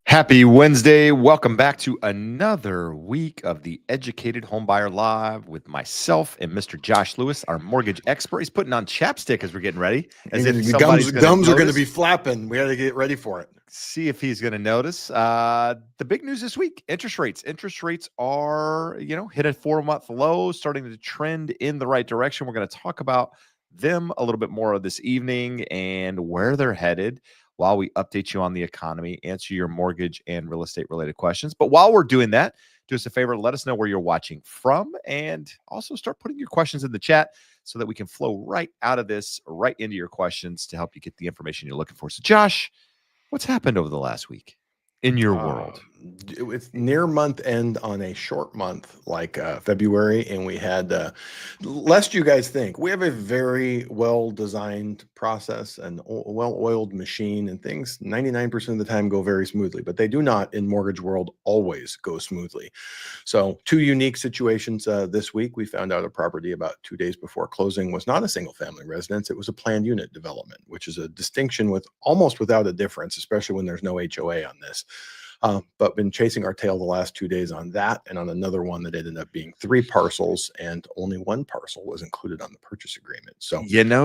Happy Wednesday. Welcome back to another week of the Educated Homebuyer Live with myself and Mr. Josh Lewis, our mortgage expert. He's putting on chapstick as we're getting ready, as if The somebody's going to gums are going to notice. be flapping. We got to get ready for it. See if he's going to notice. The big news this week, interest rates. Interest rates are, hit a 4-month low, starting to trend in the right direction. We're going to talk about them a little bit more this evening and where they're headed while we update you on the economy, answer your mortgage and real estate related questions. But while we're doing that, do us a favor, let us know where you're watching from, and also start putting your questions in the chat so that we can flow right out of this, right into your questions to help you get the information you're looking for. So, Josh, what's happened over the last week in your world? It's near month end on a short month like February, and we had, lest you guys think, we have a very well-designed process and well-oiled machine, and things 99% of the time go very smoothly, but they do not in mortgage world always go smoothly. So 2 unique situations this week. We found out a property about 2 days before closing was not a single-family residence. It was a planned unit development, which is a distinction with almost without a difference, especially when there's no HOA on this. But been chasing our tail the last 2 days on that, and on another one that ended up being 3 parcels, and only 1 parcel was included on the purchase agreement. So,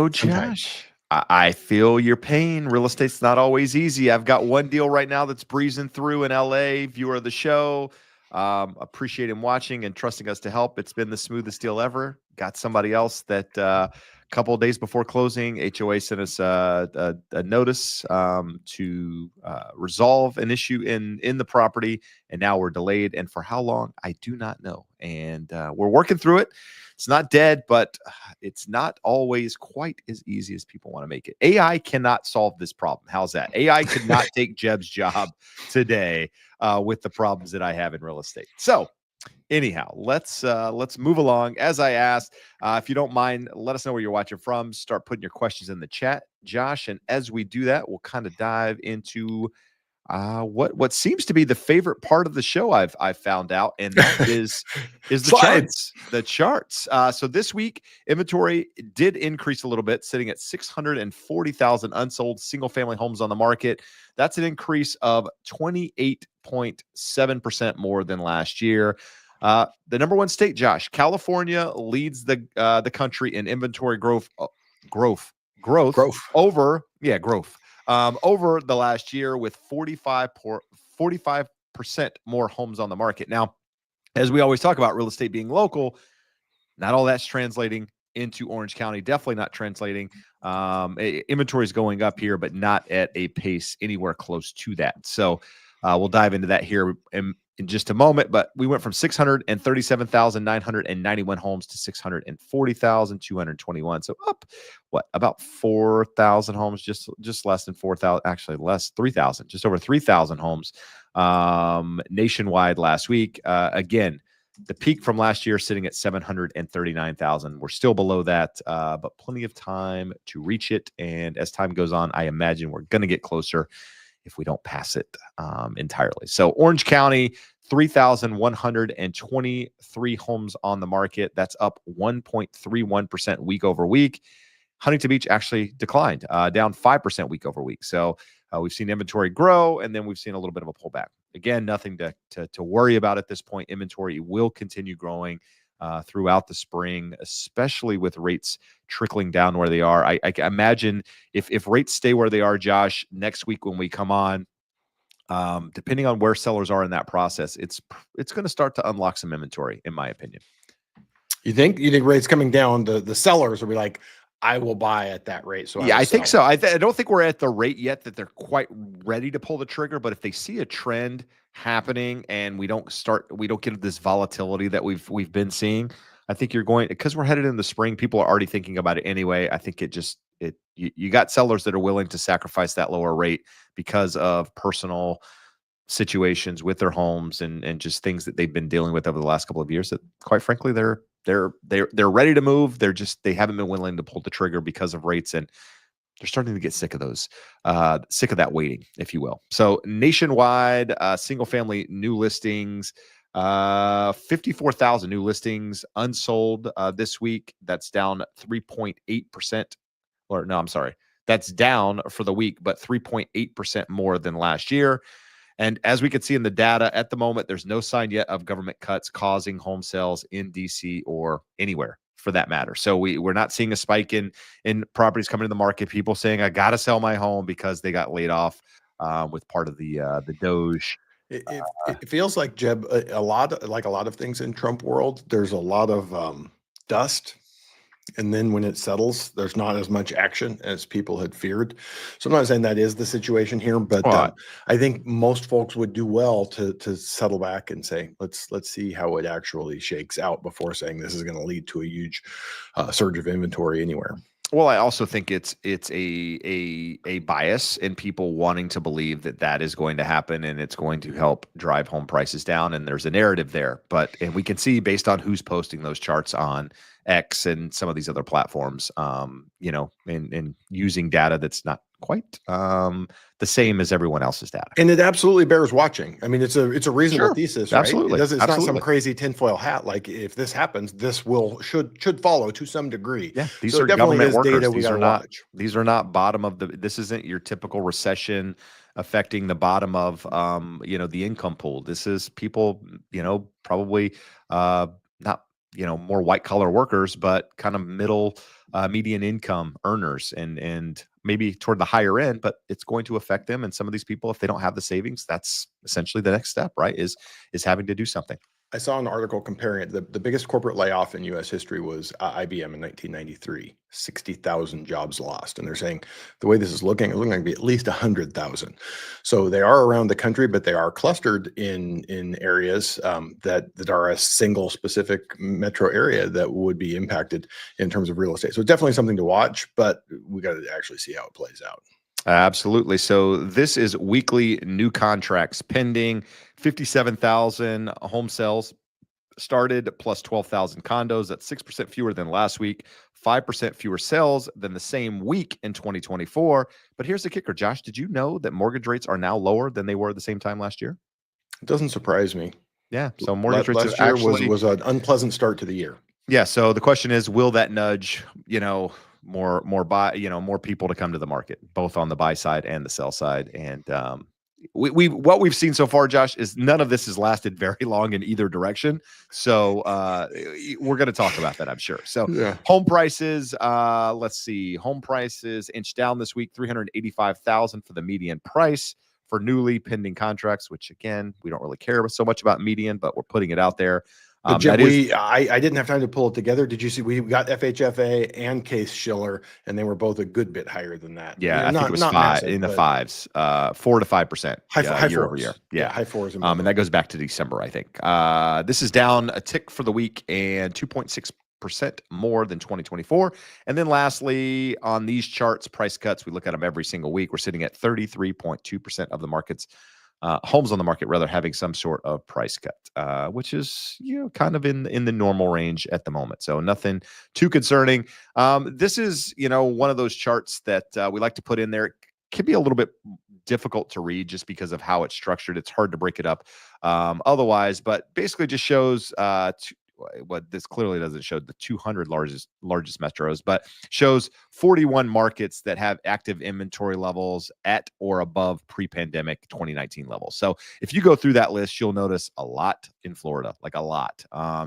Josh, I feel your pain. Real estate's not always easy. I've got one deal right now that's breezing through in LA. Viewer of the show, appreciate him watching and trusting us to help. It's been the smoothest deal ever. Got somebody else that a couple of days before closing, HOA sent us a notice to resolve an issue in the property, and now we're delayed. And for how long, I do not know. And we're working through it. It's not dead, but it's not always quite as easy as people want to make it. AI cannot solve this problem. How's that? AI could not take Jeb's job today with the problems that I have in real estate. So anyhow, let's move along. As I asked, if you don't mind, let us know where you're watching from. Start putting your questions in the chat, Josh. And as we do that, we'll kind of dive into what seems to be the favorite part of the show I've found out, and that is the charts. The charts. So this week, inventory did increase a little bit, sitting at 640,000 unsold single-family homes on the market. That's an increase of 28.7% more than last year. The number one state, Josh, California, leads the country in inventory growth over the last year, with 45% more homes on the market. Now, as we always talk about real estate being local, not all that's translating into Orange County. Definitely not translating. Inventory is going up here, but not at a pace anywhere close to that. So we'll dive into that here in just a moment. But we went from 637,991 homes to 640,221. So up, about 4,000 homes, just less than 4,000, actually less, 3,000, just over 3,000 homes nationwide last week. Again, the peak from last year sitting at 739,000. We're still below that, but plenty of time to reach it. And as time goes on, I imagine we're going to get closer if we don't pass it entirely. So Orange County, 3,123 homes on the market. That's up 1.31% week over week. Huntington Beach actually declined, down 5% week over week. So we've seen inventory grow, and then we've seen a little bit of a pullback. Again, nothing to worry about at this point. Inventory will continue growing throughout the spring, especially with rates trickling down where they are. I imagine if rates stay where they are, Josh, next week when we come on, depending on where sellers are in that process, it's going to start to unlock some inventory, in my opinion. You think rates coming down, the sellers will be like, I will buy at that rate. So yeah, I think so. I don't think we're at the rate yet that they're quite ready to pull the trigger. But if they see a trend happening and we don't get this volatility that we've been seeing, I think you're going, because we're headed in the spring. People are already thinking about it anyway. I think you got sellers that are willing to sacrifice that lower rate because of personal situations with their homes and just things that they've been dealing with over the last couple of years that, quite frankly, they're ready to move. They haven't been willing to pull the trigger because of rates, and they're starting to get sick of that waiting, if you will. So nationwide, single family new listings, 54,000 new listings unsold this week. That's down 3.8%. Or no, I'm sorry. That's down for the week, but 3.8% more than last year. And as we can see in the data at the moment, there's no sign yet of government cuts causing home sales in DC or anywhere for that matter. So we're not seeing a spike in properties coming to the market. People saying I got to sell my home because they got laid off with part of the Doge. It feels like, Jeb, a lot, like a lot of things in Trump world, there's a lot of dust. And then when it settles, there's not as much action as people had feared. So I'm not saying that is the situation here, but Well, I think most folks would do well to settle back and say, let's see how it actually shakes out before saying this is going to lead to a huge surge of inventory anywhere. Well, I also think it's a bias in people wanting to believe that that is going to happen and it's going to help drive home prices down. And there's a narrative there, and we can see based on who's posting those charts on X and some of these other platforms, and using data that's not quite the same as everyone else's data. And it absolutely bears watching. I mean, it's a reasonable Sure. thesis, right? Absolutely. It's not some Absolutely. crazy tinfoil hat. Like if this happens, this should follow to some degree. Yeah, these So are it definitely government is workers. data we got to watch. These are not bottom of the. This isn't your typical recession affecting the bottom of the income pool. This is people probably not more white collar workers, but kind of middle median income earners and maybe toward the higher end. But it's going to affect them. And some of these people, if they don't have the savings, that's essentially the next step, right? Is having to do something. I saw an article comparing it. The biggest corporate layoff in U.S. history was IBM in 1993, 60,000 jobs lost. And they're saying the way this is looking, it's looking like be at least 100,000. So they are around the country, but they are clustered in areas that are a single specific metro area that would be impacted in terms of real estate. So it's definitely something to watch, but we got to actually see how it plays out. Absolutely. So this is weekly new contracts pending. 57,000 home sales started plus 12,000 condos. That's 6% fewer than last week, 5% fewer sales than the same week in 2024. But here's the kicker, Josh. Did you know that mortgage rates are now lower than they were at the same time last year? It doesn't surprise me. Yeah. So mortgage rates Last have year actually was an unpleasant start to the year. Yeah. So the question is, will that nudge, more people to come to the market, both on the buy side and the sell side? And what we've seen so far, Josh, is none of this has lasted very long in either direction. So we're going to talk about that, I'm sure. So Yeah. home prices, let's see, home prices inched down this week, 385,000 for the median price for newly pending contracts, which again, we don't really care so much about median, but we're putting it out there. But Jim, I didn't have time to pull it together. Did you see we got FHFA and Case Shiller, and they were both a good bit higher than that. Yeah, I think it was in the fives, 4 to 5% year over year. Yeah, high fours. And that goes back to December, I think. This is down a tick for the week and 2.6% more than 2024. And then lastly, on these charts, price cuts, we look at them every single week. We're sitting at 33.2% of the market's homes on the market, rather, having some sort of price cut, which is kind of in the normal range at the moment. So nothing too concerning. This is one of those charts that we like to put in there. It can be a little bit difficult to read just because of how it's structured. It's hard to break it up otherwise, but basically just shows what this clearly doesn't show the 200 largest metros, but shows 41 markets that have active inventory levels at or above pre-pandemic 2019 levels. So if you go through that list, you'll notice a lot in Florida, like a lot.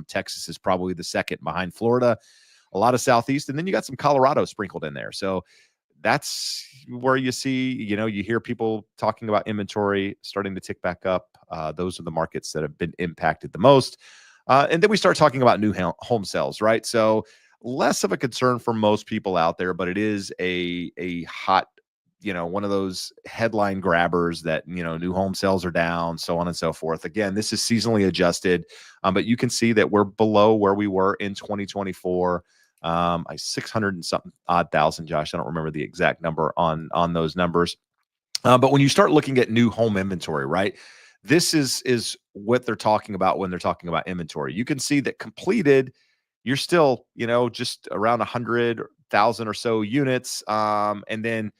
Texas is probably the second behind Florida, a lot of Southeast, and then you got some Colorado sprinkled in there. So that's where you see, you hear people talking about inventory starting to tick back up. Those are the markets that have been impacted the most. And then we start talking about new home sales, right? So less of a concern for most people out there, but it is a hot, one of those headline grabbers that, new home sales are down, so on and so forth. Again, this is seasonally adjusted, but you can see that we're below where we were in 2024. 600 and something odd thousand, Josh. I don't remember the exact number on those numbers. But when you start looking at new home inventory, right? This is what they're talking about when they're talking about inventory. You can see that completed, you're still, just around 100,000 or so units. And then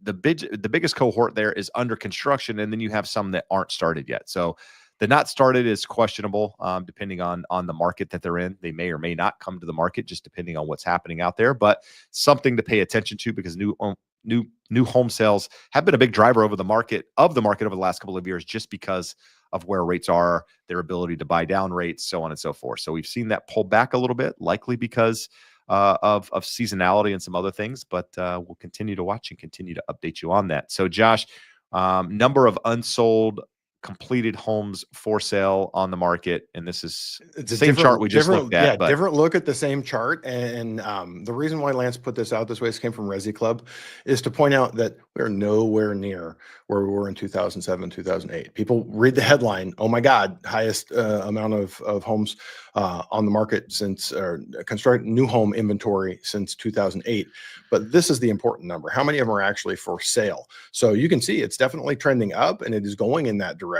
the biggest cohort there is under construction. And then you have some that aren't started yet. So the not started is questionable, depending on the market that they're in. They may or may not come to the market, just depending on what's happening out there. But something to pay attention to, because new new home sales have been a big driver over the market over the last couple of years, just because of where rates are, their ability to buy down rates, so on and so forth. So we've seen that pull back a little bit, likely because of seasonality and some other things. But we'll continue to watch and continue to update you on that. So Josh, number of unsold completed homes for sale on the market, and this is It's the a same chart we just looked at, but different look at the same chart. And the reason why Lance put this out this way, this came from Resi Club, is to point out that we're nowhere near where we were in 2007, 2008. People read the headline, oh my God, highest amount of homes on the market since, or construct new home inventory since 2008. But this is the important number. How many of them are actually for sale? So you can see it's definitely trending up, and it is going in that direction.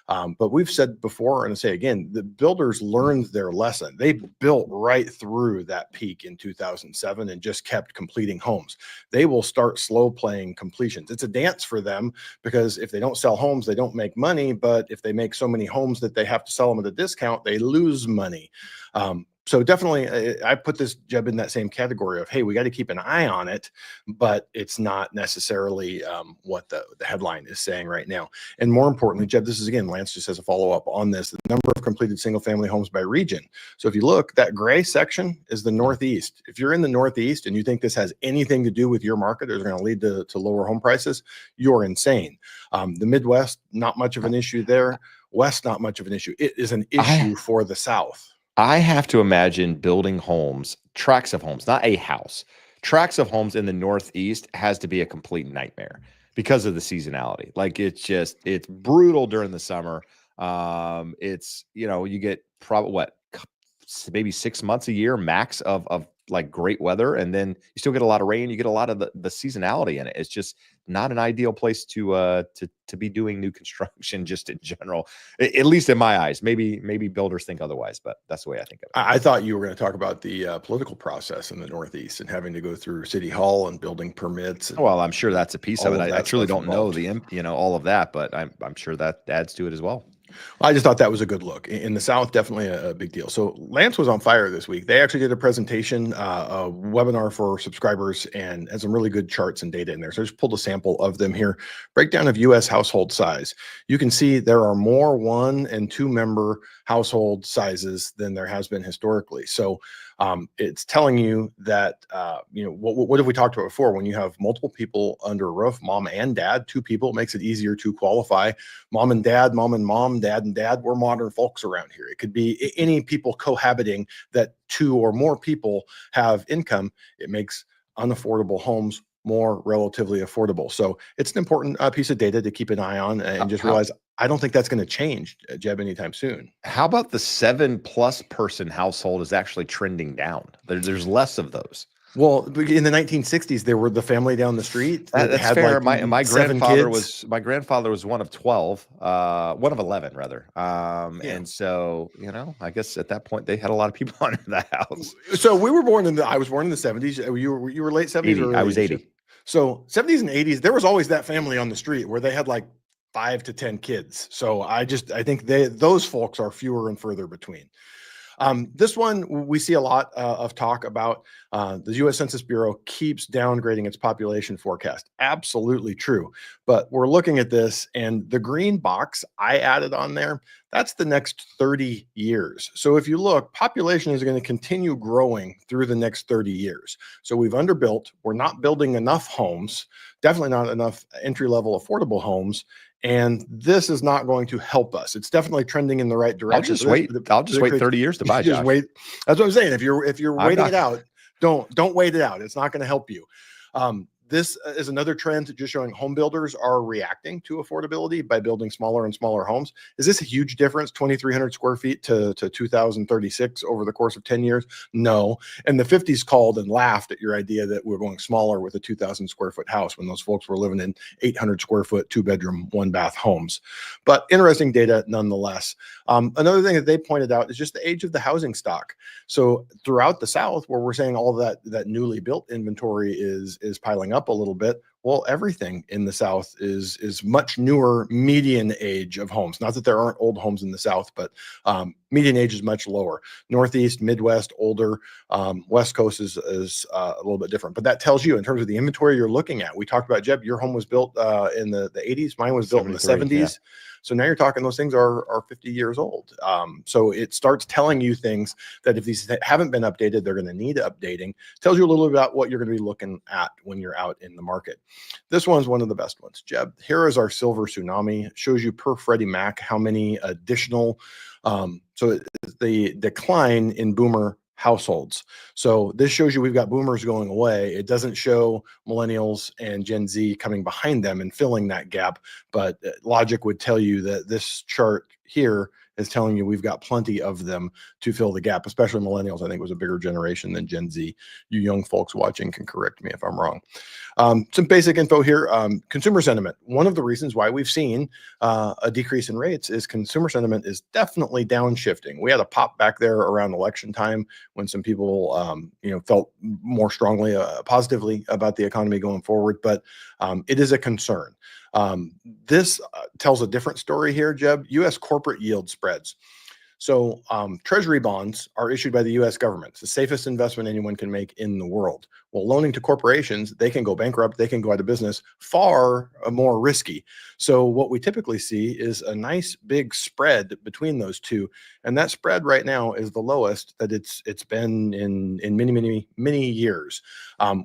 But we've said before, and I say again, the builders learned their lesson. They built right through that peak in 2007 and just kept completing homes. They will start slow playing completions. It's a dance for them, because if they don't sell homes, they don't make money. But if they make so many homes that they have to sell them at a discount, they lose money. So definitely, I put this, Jeb, in that same category of, hey, we got to keep an eye on it, but it's not necessarily what the headline is saying right now. And more importantly, Jeb, this is, again, Lance just has a follow-up on this, the number of completed single-family homes by region. So if you look, that gray section is the Northeast. If you're in the Northeast and you think this has anything to do with your market or is going to lead to lower home prices, you're insane. The Midwest, not much of an issue there. West, not much of an issue. It is an issue for the South. I have to imagine building homes, tracts of homes, not a house, tracts of homes in the Northeast has to be a complete nightmare because of the seasonality. Like it's brutal during the summer. It's, you get probably maybe 6 months a year max of like great weather, and then you still get a lot of rain. You get a lot of the seasonality in it. It's just not an ideal place to be doing new construction, just in general, at least in my eyes. Maybe builders think otherwise, but that's the way I think of it. I thought you were going to talk about the political process in the Northeast and having to go through City Hall and building permits. And well, I'm sure that's a piece of it. I truly don't know involved. all of that, but I'm sure that adds to it as well. Well, I just thought that was a good look. In the South, definitely a big deal. So Lance was on fire this week. They actually did a presentation, a webinar for subscribers, and had some really good charts and data in there. So I just pulled a sample of them here. Breakdown of U.S. household size. You can see there are more 1 and 2 member household sizes than there has been historically. So it's telling you that, what have we talked about before? When you have multiple people under a roof, mom and dad, 2 people, it makes it easier to qualify. Mom and dad, mom and mom, dad and dad, we're modern folks around here. It could be any people cohabiting that 2 or more people have income. It makes unaffordable homes more relatively affordable. So it's an important piece of data to keep an eye on, and just realize I don't think that's going to change, Jeb, anytime soon. How about the 7+ person household is actually trending down? There's less of those. Well, in the 1960s, there were the family down the street that that's had fair. like My 7 kids. my grandfather was one of 12, one of 11 rather. And so, I guess at that point they had a lot of people under the house. So I was born in the 70s. You were late 70s 80. or I was 80. So 70s and 80s, there was always that family on the street where they had like 5 to 10 kids. So I think those folks are fewer and further between. This one, we see a lot of talk about. The U.S. Census Bureau keeps downgrading its population forecast. Absolutely true. But we're looking at this, and the green box I added on there, that's the next 30 years. So if you look, population is going to continue growing through the next 30 years. So we've underbuilt. We're not building enough homes, definitely not enough entry-level affordable homes. And this is not going to help us. It's definitely trending in the right direction. I'll just wait 30 years to buy, Josh. Just wait. That's what I'm saying. If you're waiting it out, don't wait it out. It's not going to help you. This is another trend just showing home builders are reacting to affordability by building smaller and smaller homes. Is this a huge difference, 2,300 square feet to 2,036 over the course of 10 years? No. And the 50s called and laughed at your idea that we're going smaller with a 2,000 square foot house when those folks were living in 800 square foot, 2-bedroom, 1-bath homes. But interesting data nonetheless. Another thing that they pointed out is just the age of the housing stock. So throughout the South, where we're saying all that newly built inventory is piling up a little bit, well, everything in the South is much newer median age of homes. Not that there aren't old homes in the South, but Median age is much lower. Northeast, Midwest, older. West Coast is a little bit different. But that tells you in terms of the inventory you're looking at. We talked about, Jeb, your home was built in the 80s. Mine was built in the 70s. Yeah. So now you're talking those things are 50 years old. So it starts telling you things that if these haven't been updated, they're going to need updating. Tells you a little bit about what you're going to be looking at when you're out in the market. This one's one of the best ones, Jeb. Here is our silver tsunami. It shows you per Freddie Mac how many additional, so the decline in boomer households. So this shows you we've got boomers going away. It doesn't show millennials and Gen Z coming behind them and filling that gap. But logic would tell you that this chart here is telling you we've got plenty of them to fill the gap, especially millennials. I think was a bigger generation than Gen Z. You young folks watching can correct me if I'm wrong. Some basic info here. Consumer sentiment. One of the reasons why we've seen a decrease in rates is consumer sentiment is definitely downshifting. We had a pop back there around election time when some people, felt more strongly, positively about the economy going forward, but it is a concern. This tells a different story here, Jeb. U.S. corporate yield spreads. So treasury bonds are issued by the U.S. government. It's the safest investment anyone can make in the world. Well, loaning to corporations, they can go bankrupt, they can go out of business, far more risky. So what we typically see is a nice big spread between those two. And that spread right now is the lowest that it's been in many years,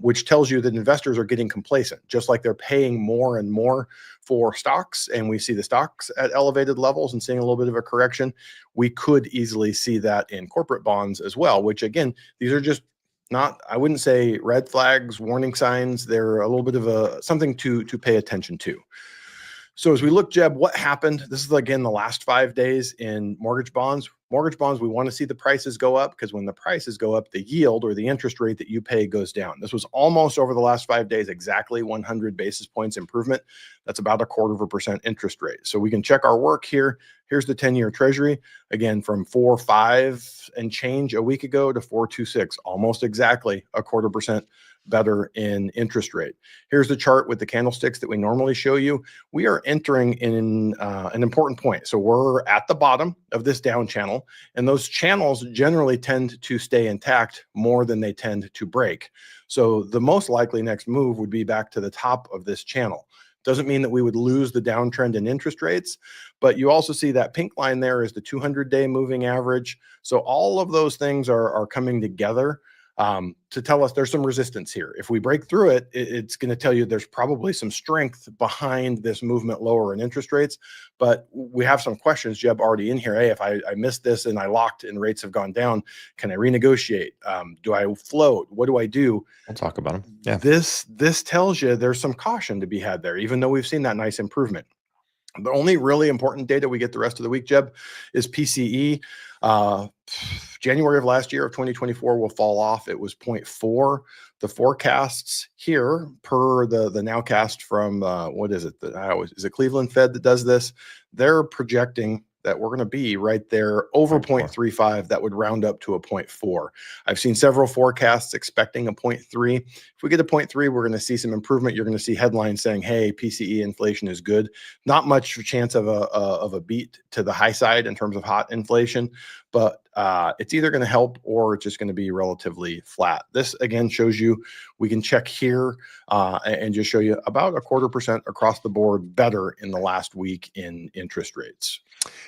which tells you that investors are getting complacent, just like they're paying more and more for stocks. And we see the stocks at elevated levels and seeing a little bit of a correction. We could easily see that in corporate bonds as well, which again, these are just not, I wouldn't say red flags, warning signs. They're a little bit of something to pay attention to. So as we look, Jeb, what happened? This is again the last 5 days in mortgage bonds. Mortgage bonds, we want to see the prices go up because when the prices go up, the yield or the interest rate that you pay goes down. This was almost over the last 5 days, exactly 100 basis points improvement. That's about 1/4% interest rate. So we can check our work here. Here's the 10-year treasury, again, from 4.5 and change a week ago to 4.26, almost exactly 1/4% better in interest rate. Here's the chart with the candlesticks that we normally show you. We are entering in an important point. So we're at the bottom of this down channel, and those channels generally tend to stay intact more than they tend to break. So the most likely next move would be back to the top of this channel. Doesn't mean that we would lose the downtrend in interest rates, but you also see that pink line there is the 200-day moving average. So all of those things are coming together to tell us there's some resistance here. If we break through it, it's going to tell you there's probably some strength behind this movement lower in interest rates. But we have some questions, Jeb, already in here. Hey, if I missed this and I locked and rates have gone down, can I renegotiate? Do I float? What do I do? We'll talk about them. Yeah. This tells you there's some caution to be had there, even though we've seen that nice improvement. The only really important data we get the rest of the week, Jeb, is PCE. January of last year of 2024 will fall off. It was 0.4. The forecasts here per the nowcast from what is it? Is it Cleveland Fed that does this? They're projecting that we're going to be right there over 0.35. That would round up to a 0.4. I've seen several forecasts expecting a 0.3. If we get a 0.3, we're going to see some improvement. You're going to see headlines saying, hey, PCE inflation is good. Not much chance of a beat to the high side in terms of hot inflation, but it's either going to help or it's just going to be relatively flat. This again shows you, we can check here and just show you about 1/4% across the board better in the last week in interest rates.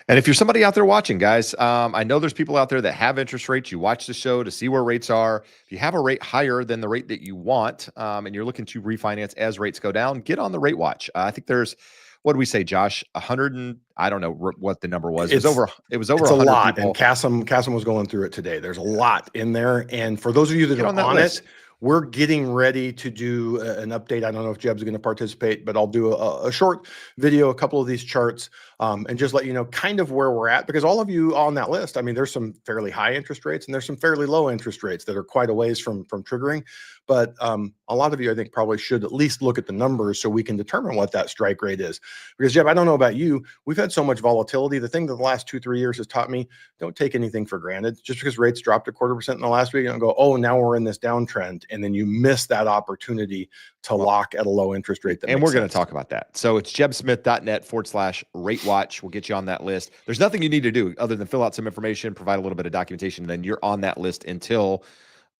And if you're somebody out there watching, guys, I know there's people out there that have interest rates. You watch the show to see where rates are. If you have a rate higher than the rate that you want and you're looking to refinance as rates go down, get on the rate watch. I think there's, what do we say, Josh? 100 and I don't know what the number was. It was over 100 a lot, people. and Cassim was going through it today. There's a lot in there, and for those of you that are on it, we're getting ready to do an update. I don't know if Jeb's going to participate, but I'll do a short video, a couple of these charts, and just let you know kind of where we're at, because all of you on that list, I mean, there's some fairly high interest rates and there's some fairly low interest rates that are quite a ways from triggering. But a lot of you, I think, probably should at least look at the numbers so we can determine what that strike rate is. Because, Jeb, I don't know about you, we've had so much volatility. The thing that the last 2-3 years has taught me, don't take anything for granted. Just because rates dropped 1/4% in the last week, you don't go, oh, now we're in this downtrend. and then you miss that opportunity to lock at a low interest rate. And we're going to talk about that. So it's jebsmith.net/rate watch. We'll get you on that list. There's nothing you need to do other than fill out some information, provide a little bit of documentation, and then you're on that list until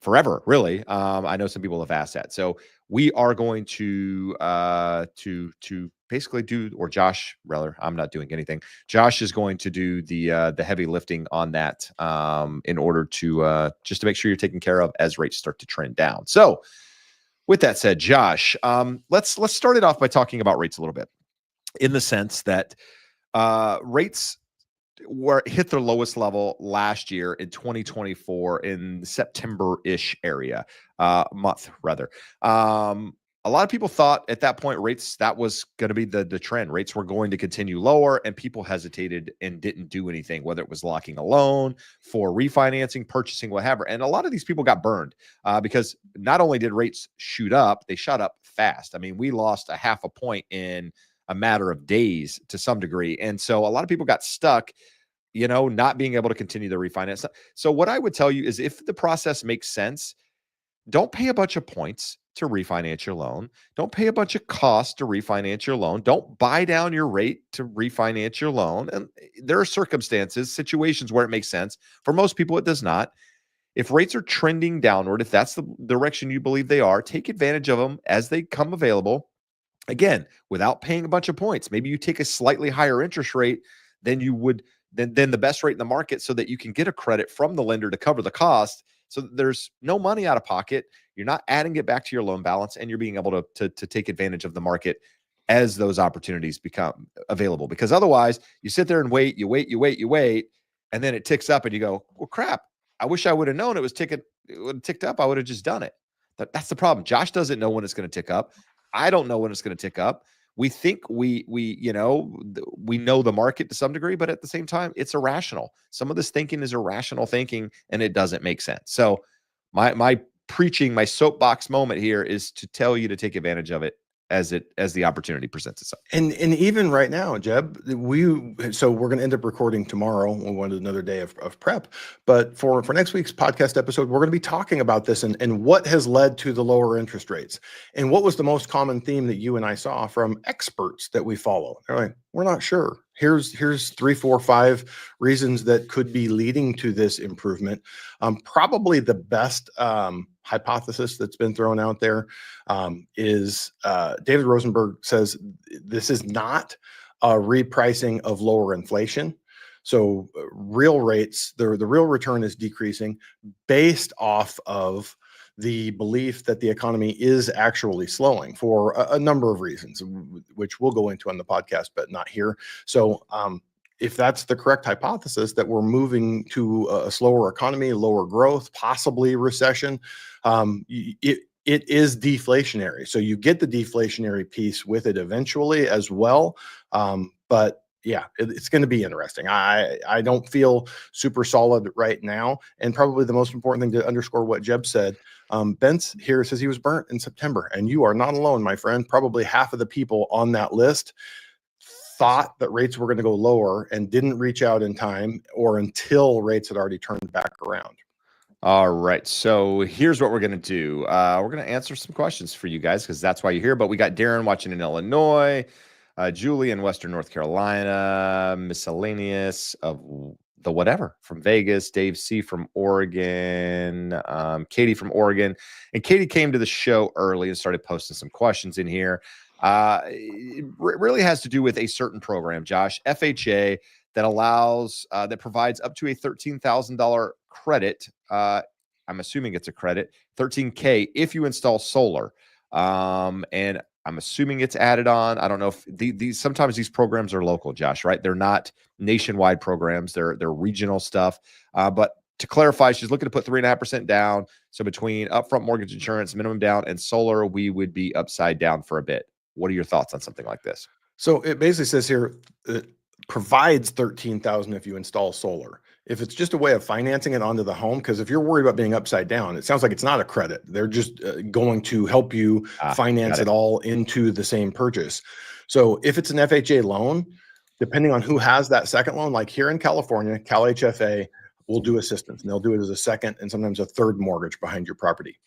forever, really. I know some people have asked that. So we are going to basically do, or Josh, rather, I'm not doing anything. Josh is going to do the heavy lifting on that in order to just to make sure you're taken care of as rates start to trend down. So with that said, Josh, let's start it off by talking about rates a little bit, in the sense that rates hit their lowest level last year in 2024 in September-ish area, month rather. A lot of people thought at that point that was going to be the trend. Rates were going to continue lower, and people hesitated and didn't do anything, whether it was locking a loan, for refinancing, purchasing, whatever. And a lot of these people got burned because not only did rates shoot up, they shot up fast. I mean, we lost a half a point in a matter of days to some degree. And so a lot of people got stuck, not being able to continue the refinance. So what I would tell you is, if the process makes sense, don't pay a bunch of points to refinance your loan. Don't pay a bunch of costs to refinance your loan. Don't buy down your rate to refinance your loan. And there are situations where it makes sense. For most people, it does not. If rates are trending downward, if that's the direction you believe they are, take advantage of them as they come available. Again, without paying a bunch of points. Maybe you take a slightly higher interest rate than you would than the best rate in the market, so that you can get a credit from the lender to cover the cost. So there's no money out of pocket. You're not adding it back to your loan balance, and you're being able to take advantage of the market as those opportunities become available. Because otherwise, you sit there and wait, and then it ticks up, and you go, well, crap, I wish I would have known it would have ticked up. I would have just done it. That's the problem. Josh doesn't know when it's going to tick up. I don't know when it's going to tick up. We think we know the market to some degree, but at the same time, it's irrational. Some of this thinking is irrational thinking, and it doesn't make sense. So my soapbox moment here is to tell you to take advantage of it as the opportunity presents itself. And even right now, Jeb, so we're going to end up recording tomorrow. We wanted another day of prep, but for next week's podcast episode, we're going to be talking about this and what has led to the lower interest rates, and what was the most common theme that you and I saw from experts that we follow. They're like, we're not sure. Here's 3, 4, 5 reasons that could be leading to this improvement. Probably the best hypothesis that's been thrown out there is David Rosenberg says this is not a repricing of lower inflation. So real rates, the real return is decreasing based off of the belief that the economy is actually slowing for a number of reasons, which we'll go into on the podcast, but not here. So if that's the correct hypothesis, that we're moving to a slower economy, lower growth, possibly recession, it is deflationary. So you get the deflationary piece with it eventually as well. But yeah, it's going to be interesting. I don't feel super solid right now. And probably the most important thing to underscore what Jeb said, Bence here says he was burnt in September, and you are not alone, my friend. Probably half of the people on that list thought that rates were going to go lower and didn't reach out in time, or until rates had already turned back around. All right. So here's what we're going to do. We're going to answer some questions for you guys, because that's why you're here. But we got Darren watching in Illinois, Julie in Western North Carolina, Miscellaneous of the whatever from Vegas, Dave C from Oregon, Katie from Oregon. And Katie came to the show early and started posting some questions in here. It really has to do with a certain program, Josh, FHA, that allows, that provides up to a $13,000 credit. I'm assuming it's a credit, $13K if you install solar. And I'm assuming it's added on. I don't know if sometimes these programs are local, Josh, right? They're not nationwide programs. They're regional stuff. But to clarify, she's looking to put 3.5% down. So between upfront mortgage insurance, minimum down, and solar, we would be upside down for a bit. What are your thoughts on something like this? So it basically says here, it provides $13,000 if you install solar. If it's just a way of financing it onto the home, because if you're worried about being upside down, it sounds like it's not a credit. They're just going to help you finance it all into the same purchase. So if it's an FHA loan, depending on who has that second loan, like here in California, Cal HFA will do assistance, and they'll do it as a second and sometimes a third mortgage behind your property.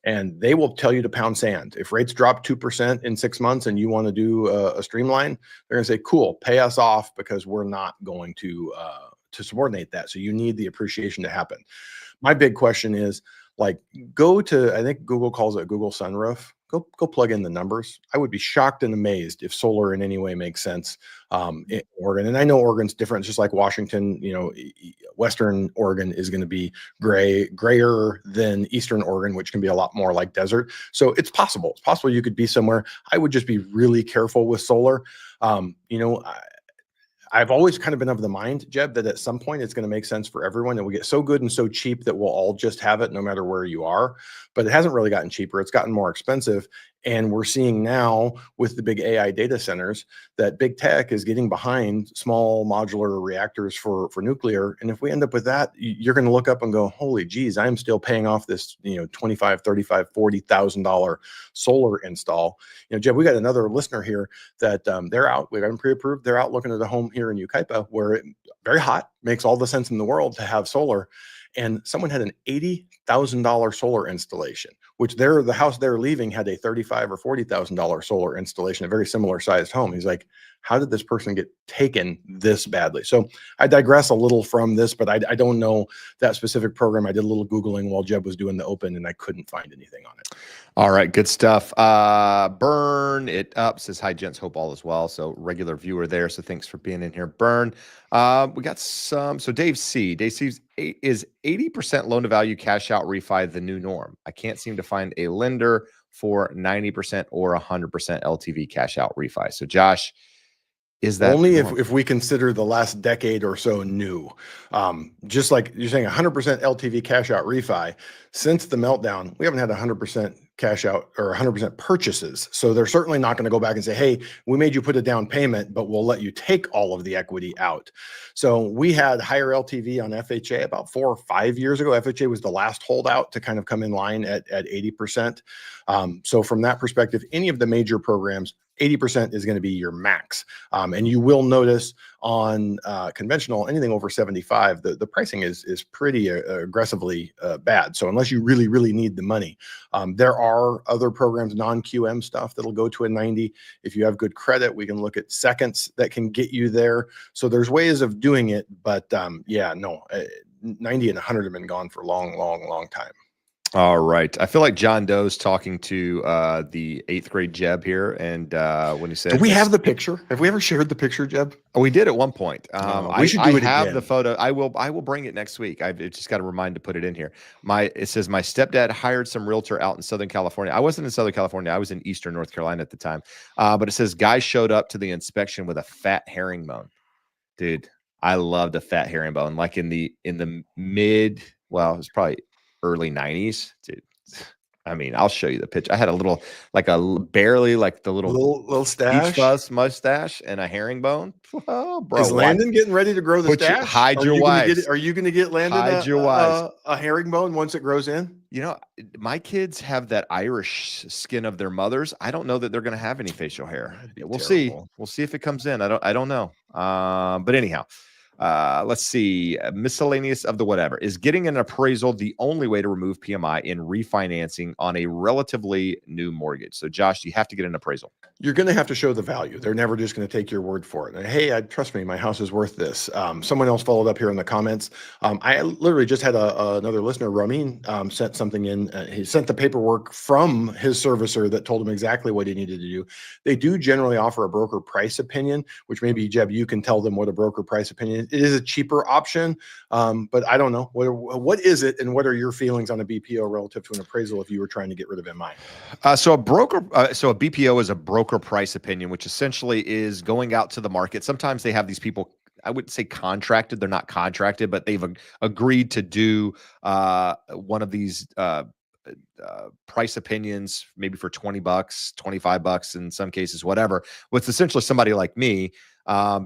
and they will tell you to pound sand. If rates drop 2% in 6 months and you want to do a streamline, they're going to say, cool, pay us off because we're not going to subordinate that. So you need the appreciation to happen. My big question is, like, go to, I think Google calls it Google Sunroof. Go plug in the numbers. I would be shocked and amazed if solar in any way makes sense in Oregon. And I know Oregon's different, just like Washington. Western Oregon is going to be grayer than Eastern Oregon, which can be a lot more like desert. So it's possible. It's possible you could be somewhere. I would just be really careful with solar. I've always kind of been of the mind, Jeb, that at some point it's going to make sense for everyone, and we get so good and so cheap that we'll all just have it no matter where you are. But it hasn't really gotten cheaper. It's gotten more expensive. And we're seeing now with the big AI data centers that big tech is getting behind small modular reactors for nuclear. And if we end up with that, you're going to look up and go, holy geez, I'm still paying off this, $25,000, $35,000, $40,000 solar install. Jeb, we got another listener here that they're out. We got them pre-approved. They're out looking at a home here in Yucaipa where it's very hot, makes all the sense in the world to have solar. And someone had an $80,000 solar installation, which the house they're leaving had a $35,000 or $40,000 solar installation, a very similar sized home. He's like, how did this person get taken this badly? So I digress a little from this, but I don't know that specific program. I did a little Googling while Jeb was doing the open, and I couldn't find anything on it. All right, good stuff. Burn it up says, hi, gents. Hope all is well. So regular viewer there. So thanks for being in here, Burn. We got some. So Dave C. Is 80% loan to value cash out refi the new norm? I can't seem to find a lender for 90% or 100% LTV cash out refi. So Josh, is that only if we consider the last decade or so new? Just like you're saying, 100% LTV cash out refi. Since the meltdown, we haven't had 100% cash out or 100% purchases. So they're certainly not going to go back and say, hey, we made you put a down payment, but we'll let you take all of the equity out. So we had higher LTV on FHA about 4 or 5 years ago. FHA was the last holdout to kind of come in line at 80%. So from that perspective, any of the major programs, 80% is going to be your max. And you will notice on conventional, anything over 75, the pricing is pretty aggressively bad. So unless you really, really need the money, there are other programs, non-QM stuff that'll go to a 90. If you have good credit, we can look at seconds that can get you there. So there's ways of doing it, but 90 and 100 have been gone for a long, long, long time. All right. I feel like John Doe's talking to the 8th grade Jeb here. And when he said, do we have the picture? Have we ever shared the picture, Jeb? Oh, we did at one point. We should do it have again. the photo. I will bring it next week. I've just got to remind to put it in here. It says my stepdad hired some realtor out in Southern California. I wasn't in Southern California. I was in Eastern North Carolina at the time. But it says guy showed up to the inspection with a fat herringbone. Dude, I loved a fat herringbone. Like in the mid, well, it was probably early 90s, dude. I mean, I'll show you the picture. I had a little, barely like the little stash, beach fuzz mustache, and a herringbone. Oh, bro! Is Landon getting ready to grow the stash? Hide your wife. Are you going to get Landon a herringbone once it grows in? My kids have that Irish skin of their mothers. I don't know that they're going to have any facial hair. We'll see. We'll see if it comes in. I don't know. But anyhow. Let's see. Miscellaneous of the whatever. Is getting an appraisal the only way to remove PMI in refinancing on a relatively new mortgage? So, Josh, you have to get an appraisal. You're going to have to show the value. They're never just going to take your word for it. And, hey, trust me, my house is worth this. Someone else followed up here in the comments. I literally just had another listener, Ramin, sent something in. He sent the paperwork from his servicer that told him exactly what he needed to do. They do generally offer a broker price opinion, which maybe, Jeb, you can tell them what a broker price opinion is. It is a cheaper option, but I don't know. What is it, and what are your feelings on a BPO relative to an appraisal if you were trying to get rid of MI? So a BPO is a broker price opinion, which essentially is going out to the market. Sometimes they have these people, I wouldn't say contracted. They're not contracted, but they've agreed to do one of these price opinions, maybe for $20, $25 in some cases, whatever. What's essentially somebody like me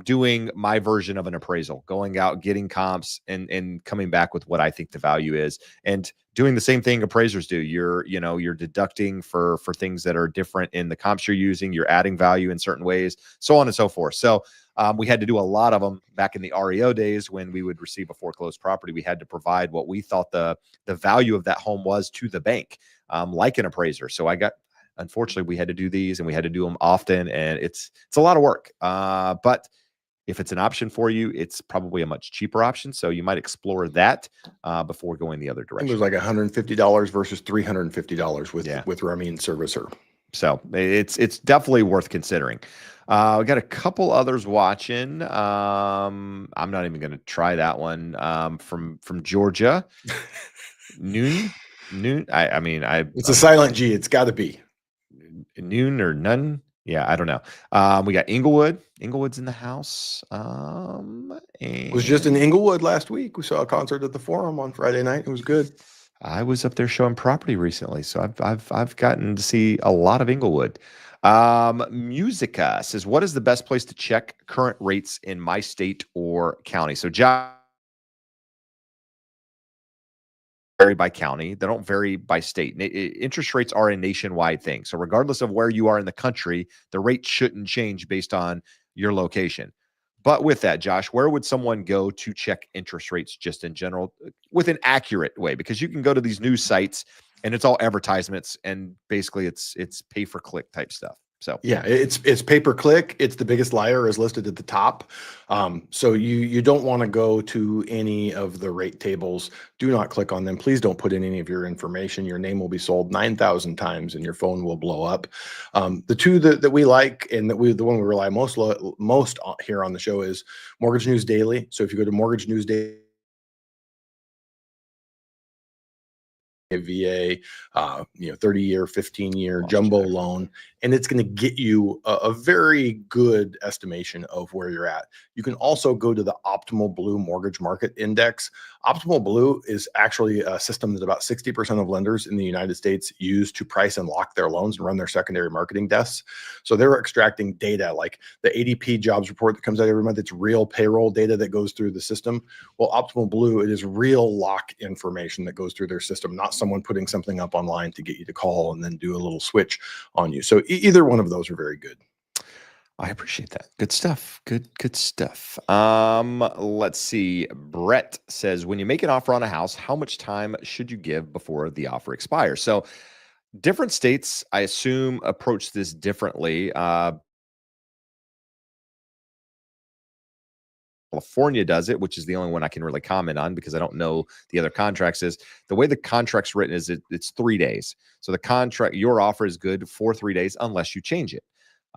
doing my version of an appraisal, going out, getting comps, and coming back with what I think the value is, and doing the same thing appraisers do. You're deducting for things that are different in the comps you're using. You're adding value in certain ways, so on and so forth. So we had to do a lot of them back in the REO days when we would receive a foreclosed property. We had to provide what we thought the value of that home was to the bank, like an appraiser. So unfortunately, we had to do these, and we had to do them often, and it's a lot of work. But if it's an option for you, it's probably a much cheaper option. So you might explore that before going the other I think it direction. was like $150 versus $350 with Ramin Servicer. So it's definitely worth considering. We got a couple others watching. I'm not even going to try that one. From Georgia, noon. I mean, it's a silent G. It's got to be noon or none. Yeah, I don't know. We got Inglewood. Inglewood's in the house. Was just in Inglewood last week. We saw a concert at the Forum on Friday night. It was good. I was up there showing property recently, so I've gotten to see a lot of Inglewood. Musica says, what is the best place to check current rates in my state or county? So Josh, vary by county. They don't vary by state. Interest rates are a nationwide thing. So regardless of where you are in the country, the rate shouldn't change based on your location. But with that, Josh, where would someone go to check interest rates just in general with an accurate way? Because you can go to these news sites and it's all advertisements, and basically it's pay for click type stuff. So yeah, it's pay per click. It's the biggest liar is listed at the top. So you don't want to go to any of the rate tables. Do not click on them. Please don't put in any of your information. Your name will be sold 9,000 times and your phone will blow up. The two that we like and the one we rely most here on the show is Mortgage News Daily. So if you go to Mortgage News Daily, a VA, 30-year, 15-year jumbo loan, and it's going to get you a very good estimation of where you're at. You can also go to the Optimal Blue Mortgage Market Index. Optimal Blue is actually a system that about 60% of lenders in the United States use to price and lock their loans and run their secondary marketing desks. So they're extracting data like the ADP jobs report that comes out every month. It's real payroll data that goes through the system. Well, Optimal Blue, it is real lock information that goes through their system, not someone putting something up online to get you to call and then do a little switch on you. So either one of those are very good. I appreciate that. Good stuff. Good stuff. Let's see. Brett says, when you make an offer on a house, how much time should you give before the offer expires? So different states, I assume, approach this differently. California does it, which is the only one I can really comment on because I don't know the other contracts. Is the way the contract's written is it's 3 days. So the contract, your offer is good for 3 days unless you change it.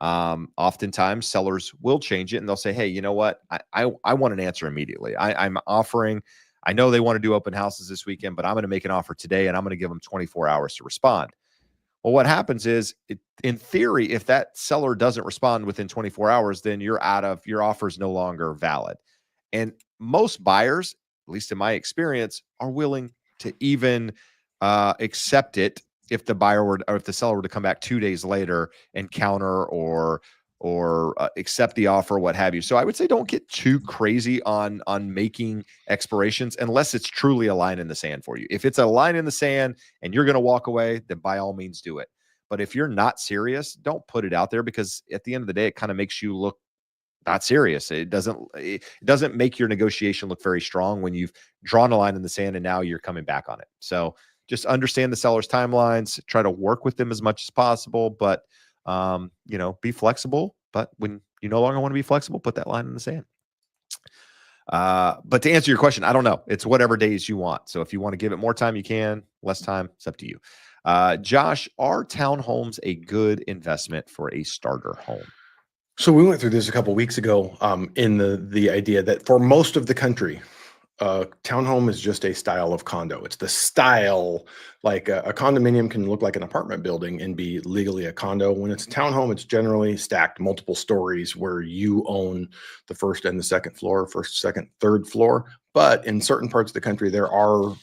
Oftentimes sellers will change it and they'll say, hey, you know what? I want an answer immediately. I'm offering, I know they want to do open houses this weekend, but I'm going to make an offer today and I'm going to give them 24 hours to respond. Well, what happens is, in theory, if that seller doesn't respond within 24 hours, then your offer is no longer valid. And most buyers, at least in my experience, are willing to even accept it if the buyer were, or if the seller were to come back 2 days later and counter or accept the offer, what have you. So I would say don't get too crazy on making expirations unless it's truly a line in the sand for you. If it's a line in the sand and you're going to walk away, then by all means do it. But if you're not serious, don't put it out there, because at the end of the day, it kind of makes you look not serious. It doesn't make your negotiation look very strong when you've drawn a line in the sand and now you're coming back on it. So just understand the seller's timelines, try to work with them as much as possible, but be flexible. But when you no longer want to be flexible, put that line in the sand. But to answer your question, I don't know. It's whatever days you want. So if you want to give it more time, you can. Less time, it's up to you. Josh, are townhomes a good investment for a starter home? So we went through this a couple of weeks ago in the idea that for most of the country, townhome is just a style of condo. It's the style, like a condominium can look like an apartment building and be legally a condo. When it's a townhome, it's generally stacked multiple stories where you own the first and the second floor, first, second, third floor. But in certain parts of the country, there are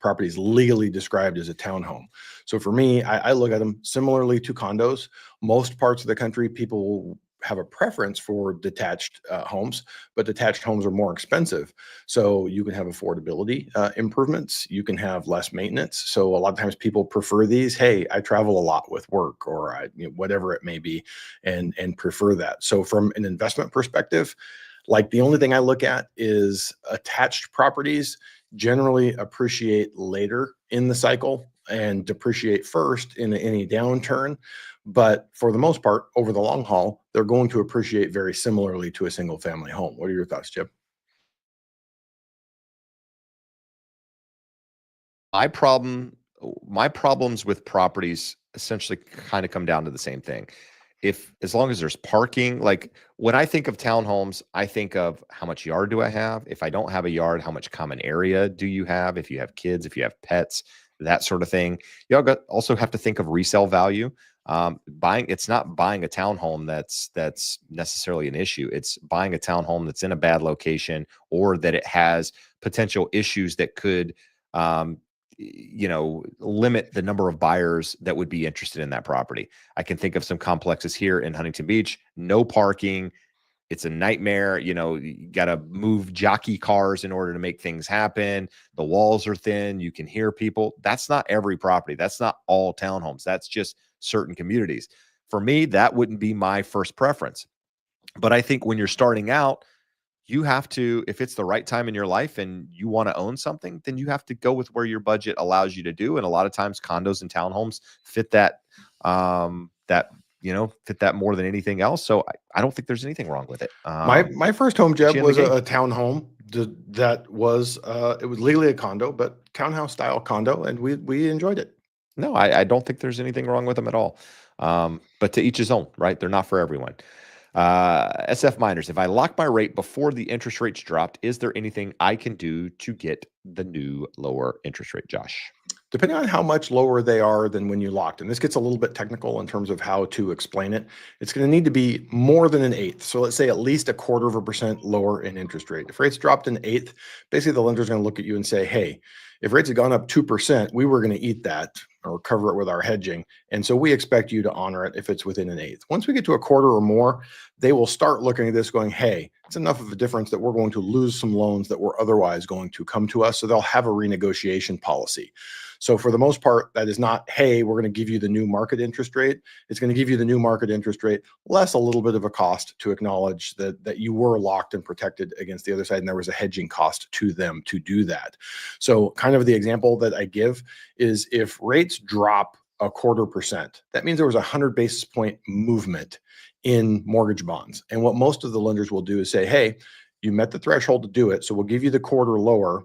properties legally described as a townhome. So for me, I look at them similarly to condos. Most parts of the country, people have a preference for detached homes, but detached homes are more expensive. So you can have affordability improvements. You can have less maintenance. So a lot of times people prefer these. Hey, I travel a lot with work, or whatever it may be, and prefer that. So from an investment perspective, like the only thing I look at is attached properties generally appreciate later in the cycle and depreciate first in any downturn. But for the most part, over the long haul, they're going to appreciate very similarly to a single family home. What are your thoughts, Chip? My problem, my problems with properties essentially kind of come down to the same thing. If as long as there's parking, like when I think of townhomes, I think of how much yard do I have? If I don't have a yard, how much common area do you have? If you have kids, if you have pets, that sort of thing. Also have to think of resale value. Buying it's not buying a townhome that's necessarily an issue. It's buying a townhome that's in a bad location or that it has potential issues that could um, limit the number of buyers that would be interested in that property. I can think of some complexes here in Huntington Beach, no parking. It's a nightmare. You got to move jockey cars in order to make things happen. The walls are thin. You can hear people. That's not every property. That's not all townhomes. That's just certain communities. For me, that wouldn't be my first preference. But I think when you're starting out, you have to, if it's the right time in your life and you want to own something, then you have to go with where your budget allows you to do. And a lot of times condos and townhomes fit that, fit that more than anything else. So I don't think there's anything wrong with it. My first home, Get Jeb, you in the was game. a townhome that was it was legally a condo, but townhouse style condo, and we enjoyed it. No, I don't think there's anything wrong with them at all. But to each his own, right? They're not for everyone. SF Miners, if I lock my rate before the interest rates dropped, is there anything I can do to get the new lower interest rate, Josh? Depending on how much lower they are than when you locked, and this gets a little bit technical in terms of how to explain it, it's going to need to be more than an eighth. So let's say at least a 1/4% lower in interest rate. If rates dropped an eighth, basically the lender's going to look at you and say, hey, if rates had gone up 2%, we were going to eat that or cover it with our hedging. And so we expect you to honor it if it's within an eighth. Once we get to a quarter or more, they will start looking at this going, hey, it's enough of a difference that we're going to lose some loans that were otherwise going to come to us. So they'll have a renegotiation policy. So for the most part, that is not, hey, we're going to give you the new market interest rate. It's going to give you the new market interest rate, less a little bit of a cost to acknowledge that you were locked and protected against the other side, and there was a hedging cost to them to do that. So kind of the example that I give is if rates drop a 1/4%, that means there was 100 basis point movement in mortgage bonds. And what most of the lenders will do is say, hey, you met the threshold to do it, so we'll give you the quarter lower,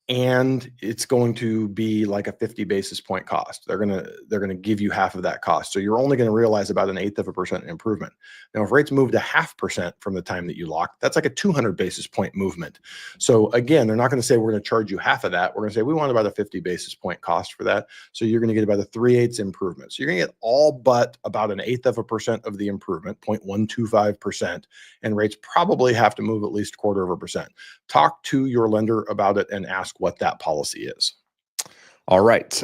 and it's going to be like a 50 basis point cost. They're going to give you half of that cost. So you're only going to realize about an eighth of a percent improvement. Now, if rates moved a 0.5% from the time that you locked, that's like a 200 basis point movement. So again, they're not going to say we're going to charge you half of that. We're going to say we want about a 50 basis point cost for that. So you're going to get about a 3/8 improvement. So you're going to get all but about an eighth of a percent of the improvement, 0.125%, and rates probably have to move at least 1/4%. Talk to your lender about it and ask what that policy is. All right.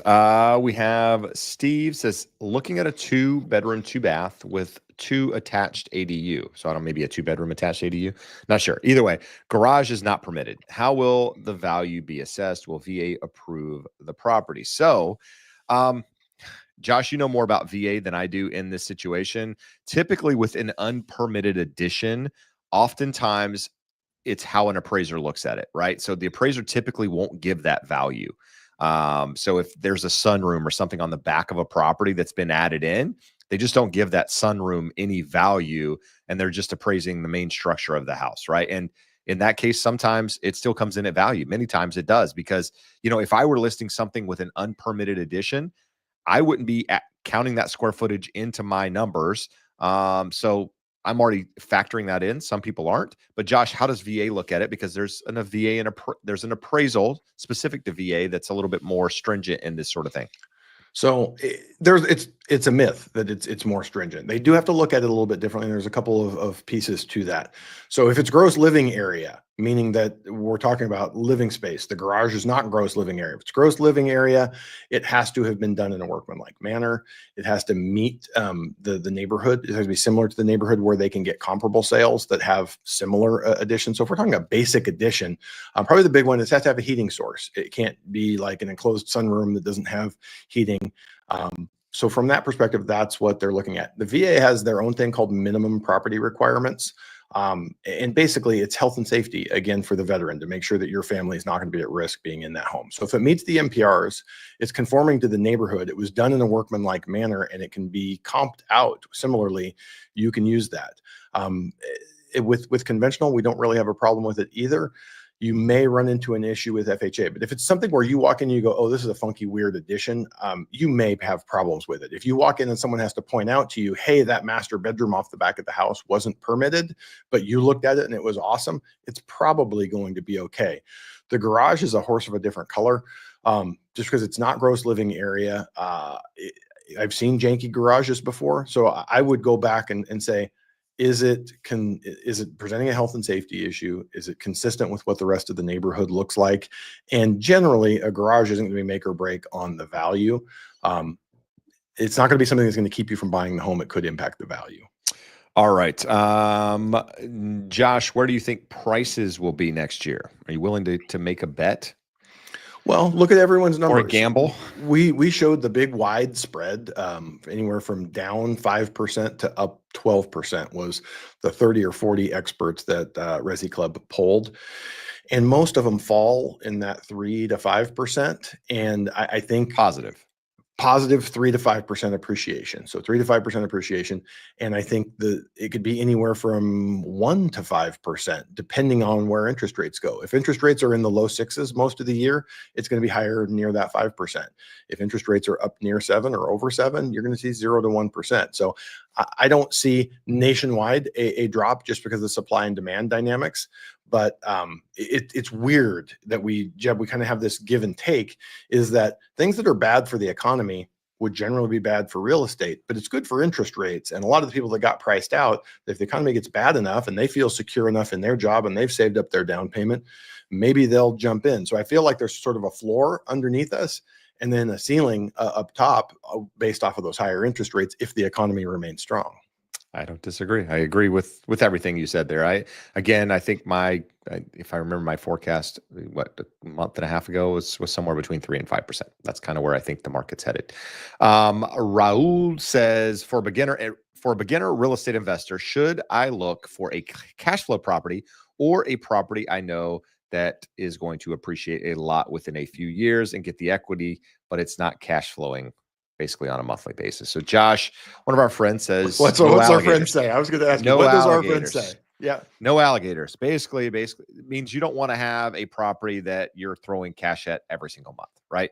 We have Steve says, looking at a 2-bedroom, 2-bath with 2 attached ADU. So I don't know, maybe a 2-bedroom attached ADU. Not sure. Either way, garage is not permitted. How will the value be assessed? Will VA approve the property? So, Josh, you know more about VA than I do in this situation. Typically, with an unpermitted addition, oftentimes it's how an appraiser looks at it, right? So the appraiser typically won't give that value. So if there's a sunroom or something on the back of a property that's been added in, they just don't give that sunroom any value, and they're just appraising the main structure of the house, right? And in that case, sometimes it still comes in at value. Many times it does, because if I were listing something with an unpermitted addition, I wouldn't be counting that square footage into my numbers. So I'm already factoring that in. Some people aren't. But Josh, how does VA look at it? Because there's an VA and there's an appraisal specific to VA that's a little bit more stringent in this sort of thing. So it's a myth that it's more stringent. They do have to look at it a little bit differently. There's a couple of pieces to that. So if it's gross living area, meaning that we're talking about living space, the garage is not gross living area. If it's gross living area, it has to have been done in a workmanlike manner. It has to meet the neighborhood. It has to be similar to the neighborhood where they can get comparable sales that have similar additions. So if we're talking a basic addition, probably the big one is it has to have a heating source. It can't be like an enclosed sunroom that doesn't have heating. So from that perspective, that's what they're looking at. The VA has their own thing called minimum property requirements. And basically it's health and safety, again, for the veteran to make sure that your family is not going to be at risk being in that home. So if it meets the MPRs, it's conforming to the neighborhood, it was done in a workmanlike manner, and it can be comped out. Similarly, you can use that. With conventional, we don't really have a problem with it either. You may run into an issue with FHA, but if it's something where you walk in and you go, oh, this is a funky, weird addition, you may have problems with it. If you walk in and someone has to point out to you, hey, that master bedroom off the back of the house wasn't permitted, but you looked at it and it was awesome, it's probably going to be okay. The garage is a horse of a different color, just because it's not gross living area. I've seen janky garages before, so I would go back and say, is it presenting a health and safety issue? Is it consistent with what the rest of the neighborhood looks like? And generally, a garage isn't going to be make or break on the value. It's not going to be something that's going to keep you from buying the home. It could impact the value. All right. Josh, where do you think prices will be next year? Are you willing to make a bet? Well, look at everyone's numbers. Or a gamble? We showed the big wide spread, anywhere from down 5% to up 12% was the 30 or 40 experts that Resi Club polled. And most of them fall in that 3 to 5%. And I think positive 3 to 5% appreciation. So 3 to 5% appreciation. And I think it could be anywhere from 1 to 5%, depending on where interest rates go. If interest rates are in the low sixes most of the year, it's going to be higher near that 5%. If interest rates are up near 7 or over 7, you're going to see 0 to 1%. So I don't see nationwide a drop just because of the supply and demand dynamics. But it's weird that Jeb, we kind of have this give and take, is that things that are bad for the economy would generally be bad for real estate, but it's good for interest rates. And a lot of the people that got priced out, if the economy gets bad enough and they feel secure enough in their job and they've saved up their down payment, maybe they'll jump in. So I feel like there's sort of a floor underneath us and then a ceiling up top based off of those higher interest rates if the economy remains strong. I don't disagree. I agree with everything you said there. I think if I remember my forecast, a month and a half ago was somewhere between 3 and 5%. That's kind of where I think the market's headed. Raul says, for a beginner real estate investor, should I look for a cash flow property or a property I know that is going to appreciate a lot within a few years and get the equity, but it's not cash flowing basically on a monthly basis? So Josh, one of our friends says, what's our friend say? I was going to ask you, what does our friend say? Yeah. No alligators. Basically it means you don't want to have a property that you're throwing cash at every single month, right?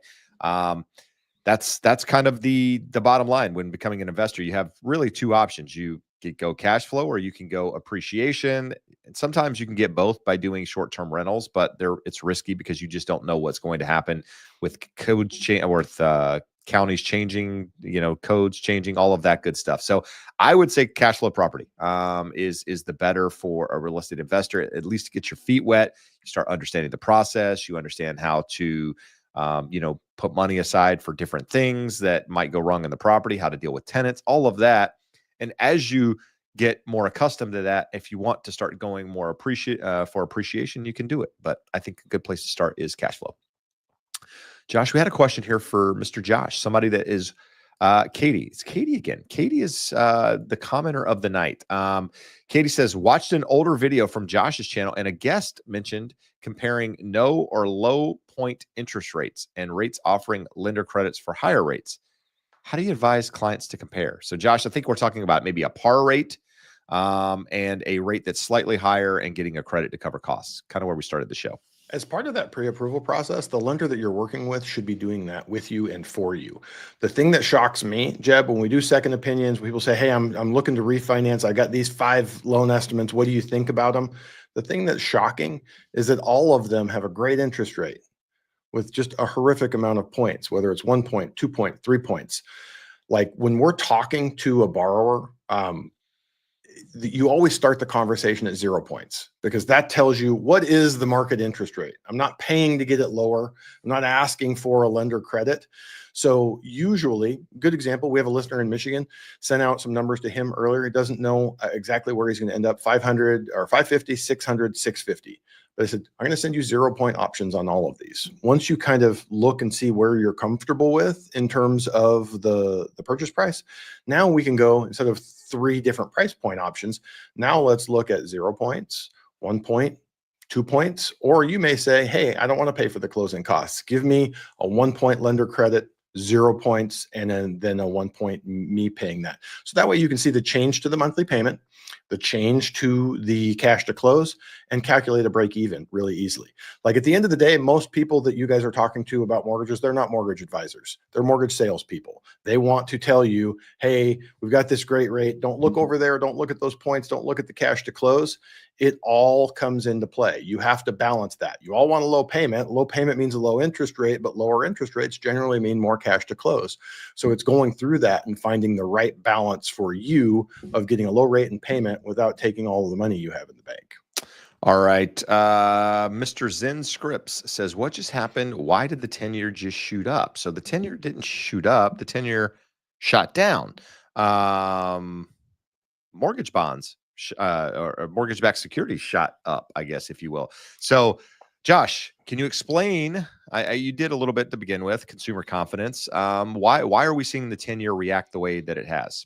That's kind of the bottom line. When becoming an investor, you have really two options. You can go cash flow or you can go appreciation. And sometimes you can get both by doing short-term rentals, but it's risky because you just don't know what's going to happen with codes change or with counties changing, codes changing, all of that good stuff. So I would say cash flow property is the better for a real estate investor, at least to get your feet wet. You start understanding the process. You understand how to, put money aside for different things that might go wrong in the property, how to deal with tenants, all of that. And as you get more accustomed to that, if you want to start going more for appreciation, you can do it. But I think a good place to start is cash flow. Josh, we had a question here for Mr. Josh, somebody that is Katie. It's Katie again. Katie is the commenter of the night. Katie says, watched an older video from Josh's channel and a guest mentioned comparing no or low point interest rates and rates offering lender credits for higher rates. How do you advise clients to compare? So Josh, I think we're talking about maybe a par rate and a rate that's slightly higher and getting a credit to cover costs, kind of where we started the show. As part of that pre-approval process, the lender that you're working with should be doing that with you and for you. The thing that shocks me, Jeb, when we do second opinions, people say, hey, I'm looking to refinance. I got these 5 loan estimates. What do you think about them? The thing that's shocking is that all of them have a great interest rate with just a horrific amount of points, whether it's 1 point, 2 point, 3 points. Like when we're talking to a borrower, you always start the conversation at 0 points because that tells you what is the market interest rate. I'm not paying to get it lower. I'm not asking for a lender credit. So usually, good example, we have a listener in Michigan, sent out some numbers to him earlier. He doesn't know exactly where he's going to end up, 500 or 550, 600, 650. But I said, I'm going to send you 0 point options on all of these. Once you kind of look and see where you're comfortable with in terms of the purchase price, now we can go, instead of 3 different price point options, now let's look at 0 points, 1 point, 2 points, or you may say, hey, I don't want to pay for the closing costs. Give me a 1 point lender credit, 0 points, and then a 1 point me paying that. So that way you can see the change to the monthly payment, the change to the cash to close, and calculate a break even really easily. Like at the end of the day, most people that you guys are talking to about mortgages, they're not mortgage advisors. They're mortgage salespeople. They want to tell you, hey, we've got this great rate. Don't look over there. Don't look at those points. Don't look at the cash to close. It all comes into play. You have to balance that. You all want a low payment. Low payment means a low interest rate, but lower interest rates generally mean more cash to close. So it's going through that and finding the right balance for you of getting a low rate in payment without taking all of the money you have in the bank. All right. Mr. Zen Scripts says, what just happened? Why did the 10-year just shoot up? So the 10-year didn't shoot up. The 10-year shot down. Mortgage bonds or mortgage-backed securities shot up, I guess, if you will. So, Josh, can you explain? You did a little bit to begin with, consumer confidence. Why are we seeing the 10-year react the way that it has?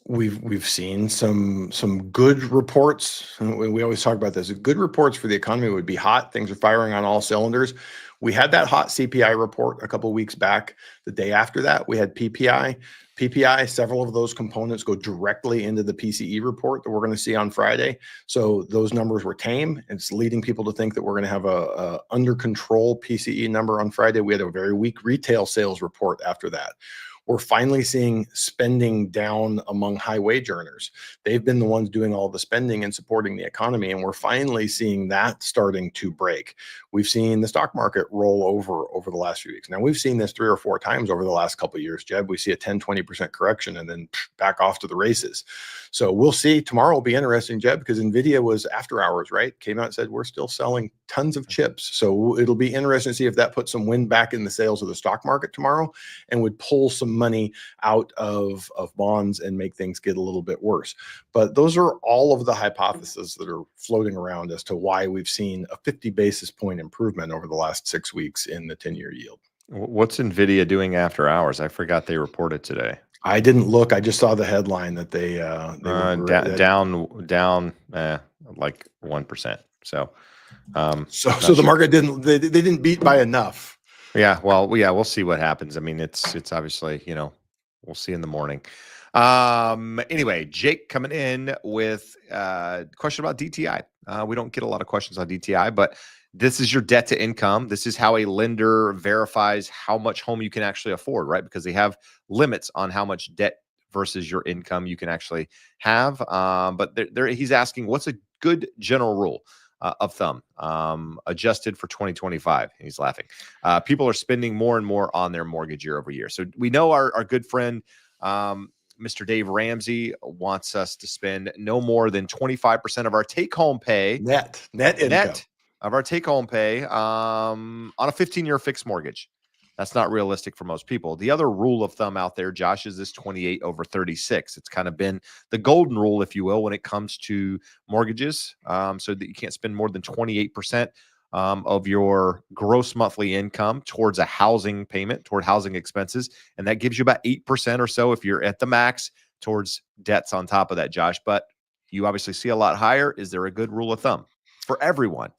We've seen some good reports. We always talk about this. Good reports for the economy would be hot. Things are firing on all cylinders. We had that hot CPI report a couple of weeks back. The day after that, we had PPI. PPI, several of those components go directly into the PCE report that we're going to see on Friday. So those numbers were tame. It's leading people to think that we're going to have a under control PCE number on Friday. We had a very weak retail sales report after that. We're finally seeing spending down among high wage earners. They've been the ones doing all the spending and supporting the economy, and we're finally seeing that starting to break. We've seen the stock market roll over the last few weeks. Now, we've seen this 3 or 4 times over the last couple of years, Jeb. We see a 10, 20% correction and then back off to the races. So we'll see. Tomorrow will be interesting, Jeb, because NVIDIA was after hours, right? Came out and said, we're still selling tons of chips. So it'll be interesting to see if that puts some wind back in the sales of the stock market tomorrow and would pull some money out of bonds and make things get a little bit worse. But those are all of the hypotheses that are floating around as to why we've seen a 50 basis point improvement over the last 6 weeks in the 10-year yield. What's NVIDIA doing after hours? I forgot they reported today. I didn't look. I just saw the headline that they were down like 1%. So so the market didn't they didn't beat by enough. Yeah, well, yeah, we'll see what happens. I mean, it's obviously, we'll see in the morning. Anyway, Jake coming in with a question about DTI. We don't get a lot of questions on DTI, but this is your debt to income. This is how a lender verifies how much home you can actually afford, right? Because they have limits on how much debt versus your income you can actually have. But he's asking, what's a good general rule of thumb adjusted for 2025? And he's laughing. People are spending more and more on their mortgage year over year. So we know our good friend, Mr. Dave Ramsey, wants us to spend no more than 25% of our take-home pay net income of our take-home pay on a 15-year fixed mortgage. That's not realistic for most people. The other rule of thumb out there, Josh, is this 28 over 36. It's kind of been the golden rule, if you will, when it comes to mortgages, so that you can't spend more than 28% of your gross monthly income towards a housing payment, toward housing expenses. And that gives you about 8% or so if you're at the max towards debts on top of that, Josh. But you obviously see a lot higher. Is there a good rule of thumb for everyone?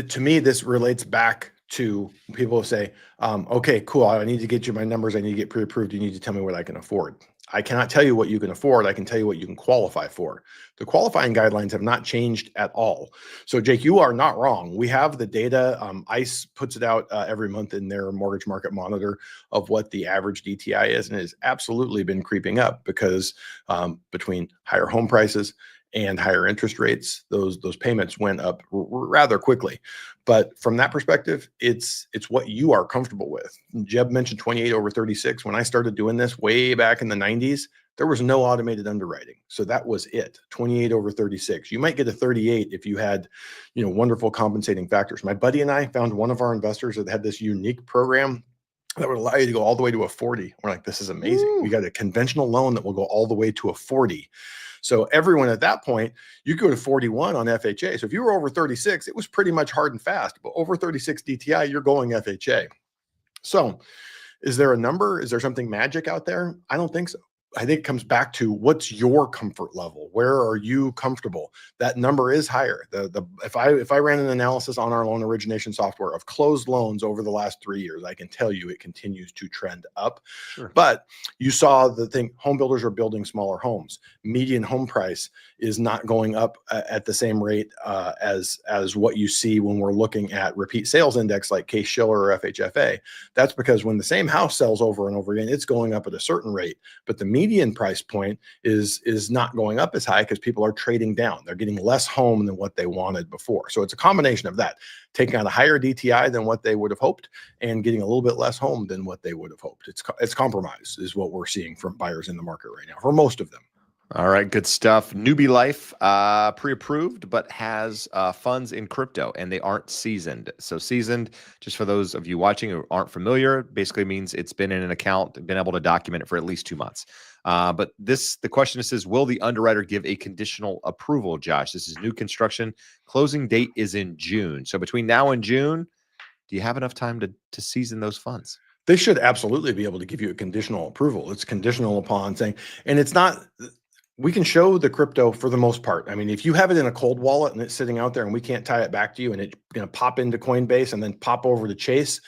To me, this relates back to people who say, okay, cool, I need to get you my numbers. I need to get pre-approved. You need to tell me what I can afford. I cannot tell you what you can afford. I can tell you what you can qualify for. The qualifying guidelines have not changed at all. So, Jake, you are not wrong. We have the data. ICE puts it out every month in their mortgage market monitor of what the average DTI is, and it has absolutely been creeping up because between higher home prices and higher interest rates, those payments went up rather quickly. But from that perspective, it's what you are comfortable with. Jeb mentioned 28 over 36. When I started doing this way back in the 90s, there was no automated underwriting. So that was it, 28 over 36. You might get a 38 if you had, wonderful compensating factors. My buddy and I found one of our investors that had this unique program that would allow you to go all the way to a 40. We're like, this is amazing. Woo. We got a conventional loan that will go all the way to a 40. So everyone at that point, you go to 41 on FHA. So if you were over 36, it was pretty much hard and fast. But over 36 DTI, you're going FHA. So is there a number? Is there something magic out there? I don't think so. I think it comes back to what's your comfort level. Where are you comfortable? That number is higher. If I ran an analysis on our loan origination software of closed loans over the last 3 years, I can tell you it continues to trend up. Sure. But you saw the thing, home builders are building smaller homes. Median home price is not going up at the same rate as what you see when we're looking at repeat sales index like Case-Shiller or FHFA. That's because when the same house sells over and over again, it's going up at a certain rate, but the median price point is not going up as high because people are trading down. They're getting less home than what they wanted before. So it's a combination of that, taking out a higher DTI than what they would have hoped and getting a little bit less home than what they would have hoped. It's compromise is what we're seeing from buyers in the market right now for most of them. All right, good stuff. Newbie Life, pre-approved, but has funds in crypto, and they aren't seasoned. So seasoned, just for those of you watching who aren't familiar, basically means it's been in an account, been able to document it for at least 2 months. But the question says, will the underwriter give a conditional approval, Josh? This is new construction. Closing date is in June. So between now and June, do you have enough time to season those funds? They should absolutely be able to give you a conditional approval. It's conditional upon saying, and it's not, we can show the crypto for the most part. I mean, if you have it in a cold wallet and it's sitting out there and we can't tie it back to you and it's going to pop into Coinbase and then pop over to Chase,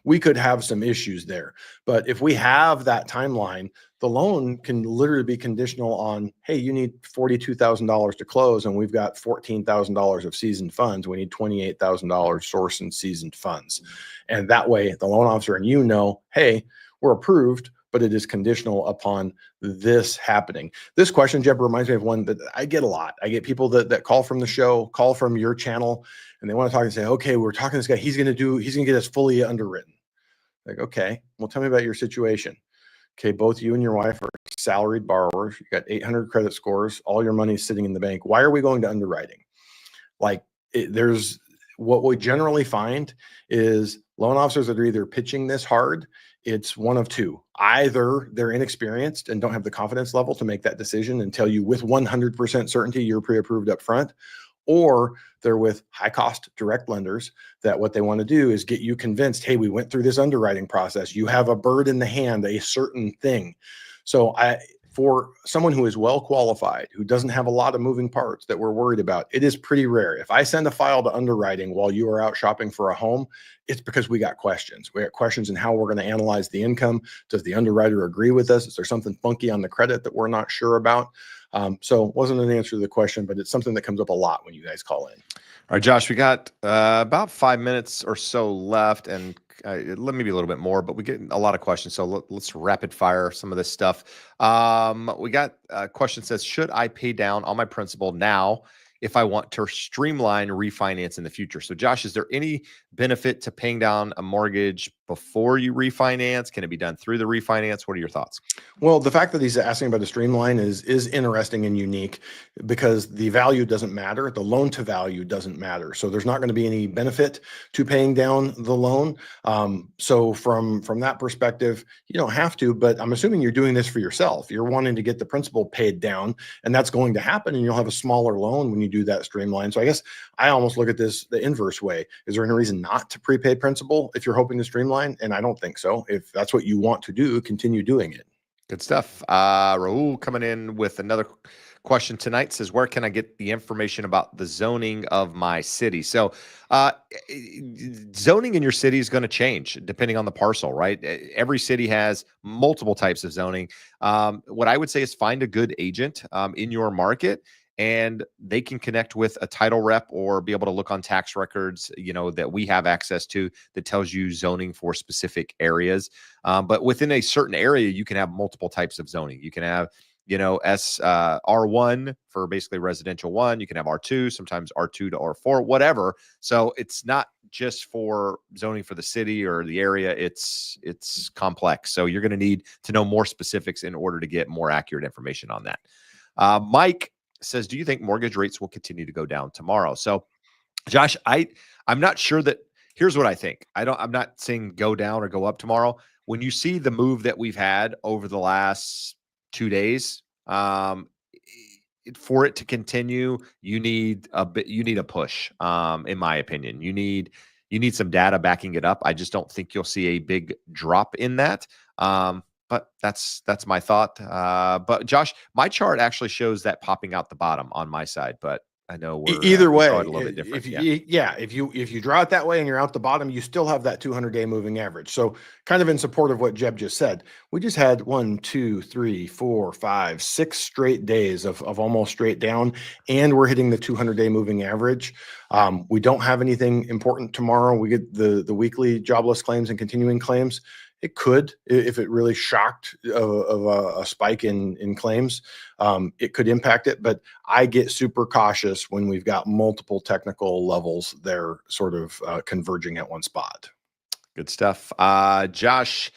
we could have some issues there. But if we have that timeline, the loan can literally be conditional on, hey, you need $42,000 to close and we've got $14,000 of seasoned funds. We need $28,000 sourced in seasoned funds. And that way the loan officer and hey, we're approved, but it is conditional upon this happening. This question, Jeb, reminds me of one that I get a lot. I get people that call from the show, call from your channel, and they want to talk and say, okay, we're talking to this guy. He's going to get us fully underwritten. Like, okay, well, tell me about your situation. Okay, both you and your wife are salaried borrowers. You got 800 credit scores. All your money is sitting in the bank. Why are we going to underwriting? Like, there's what we generally find is loan officers that are either pitching this hard. It's one of two. Either they're inexperienced and don't have the confidence level to make that decision and tell you with 100% certainty you're pre-approved up front, or they're with high cost direct lenders that what they want to do is get you convinced, hey, we went through this underwriting process. You have a bird in the hand, a certain thing. So for someone who is well qualified, who doesn't have a lot of moving parts that we're worried about, it is pretty rare. If I send a file to underwriting while you are out shopping for a home, it's because we got questions. We got questions in how we're going to analyze the income. Does the underwriter agree with us? Is there something funky on the credit that we're not sure about? So it wasn't an answer to the question, but it's something that comes up a lot when you guys call in. All right, Josh, we got about 5 minutes or so left, and let me be a little bit more, but we get a lot of questions. So let's rapid fire some of this stuff. We got a question that says, should I pay down on my principal now if I want to streamline refinance in the future? So Josh, is there any benefit to paying down a mortgage before you refinance? Can it be done through the refinance? What are your thoughts? Well, the fact that he's asking about a streamline is interesting and unique because the value doesn't matter. The loan to value doesn't matter. So there's not going to be any benefit to paying down the loan. So from that perspective, you don't have to, but I'm assuming you're doing this for yourself. You're wanting to get the principal paid down, and that's going to happen, and you'll have a smaller loan when you do that streamline. So I guess I almost look at this the inverse way. Is there any reason not to prepay principal if you're hoping to streamline? And I don't think so. If that's what you want to do, continue doing it. Good stuff. Raul coming in with another question tonight says, where can I get the information about the zoning of my city? So zoning in your city is going to change depending on the parcel, right? Every city has multiple types of zoning. What I would say is find a good agent in your market, and they can connect with a title rep or be able to look on tax records, that we have access to that tells you zoning for specific areas. But within a certain area, you can have multiple types of zoning. You can have, R1 for basically residential one. You can have R2, sometimes R2 to R4, whatever. So it's not just for zoning for the city or the area. It's complex. So you're going to need to know more specifics in order to get more accurate information on that. Mike says, do you think mortgage rates will continue to go down tomorrow? So Josh, I'm not sure that here's what I think. I'm not saying go down or go up tomorrow. When you see the move that we've had over the last 2 days, for it to continue, you need a push, in my opinion. You need some data backing it up. I just don't think you'll see a big drop in that. But that's my thought. But Josh, my chart actually shows that popping out the bottom on my side, but I know Either we saw way, it a little bit different. if you draw it that way and you're out the bottom, you still have that 200-day moving average. So kind of in support of what Jeb just said, we just had 1, 2, 3, 4, 5, 6 straight days of almost straight down, and we're hitting the 200-day moving average. We don't have anything important tomorrow. We get the weekly jobless claims and continuing claims. It could, if it really shocked of a spike in claims, it could impact it. But I get super cautious when we've got multiple technical levels there sort of converging at one spot. Good stuff. Josh,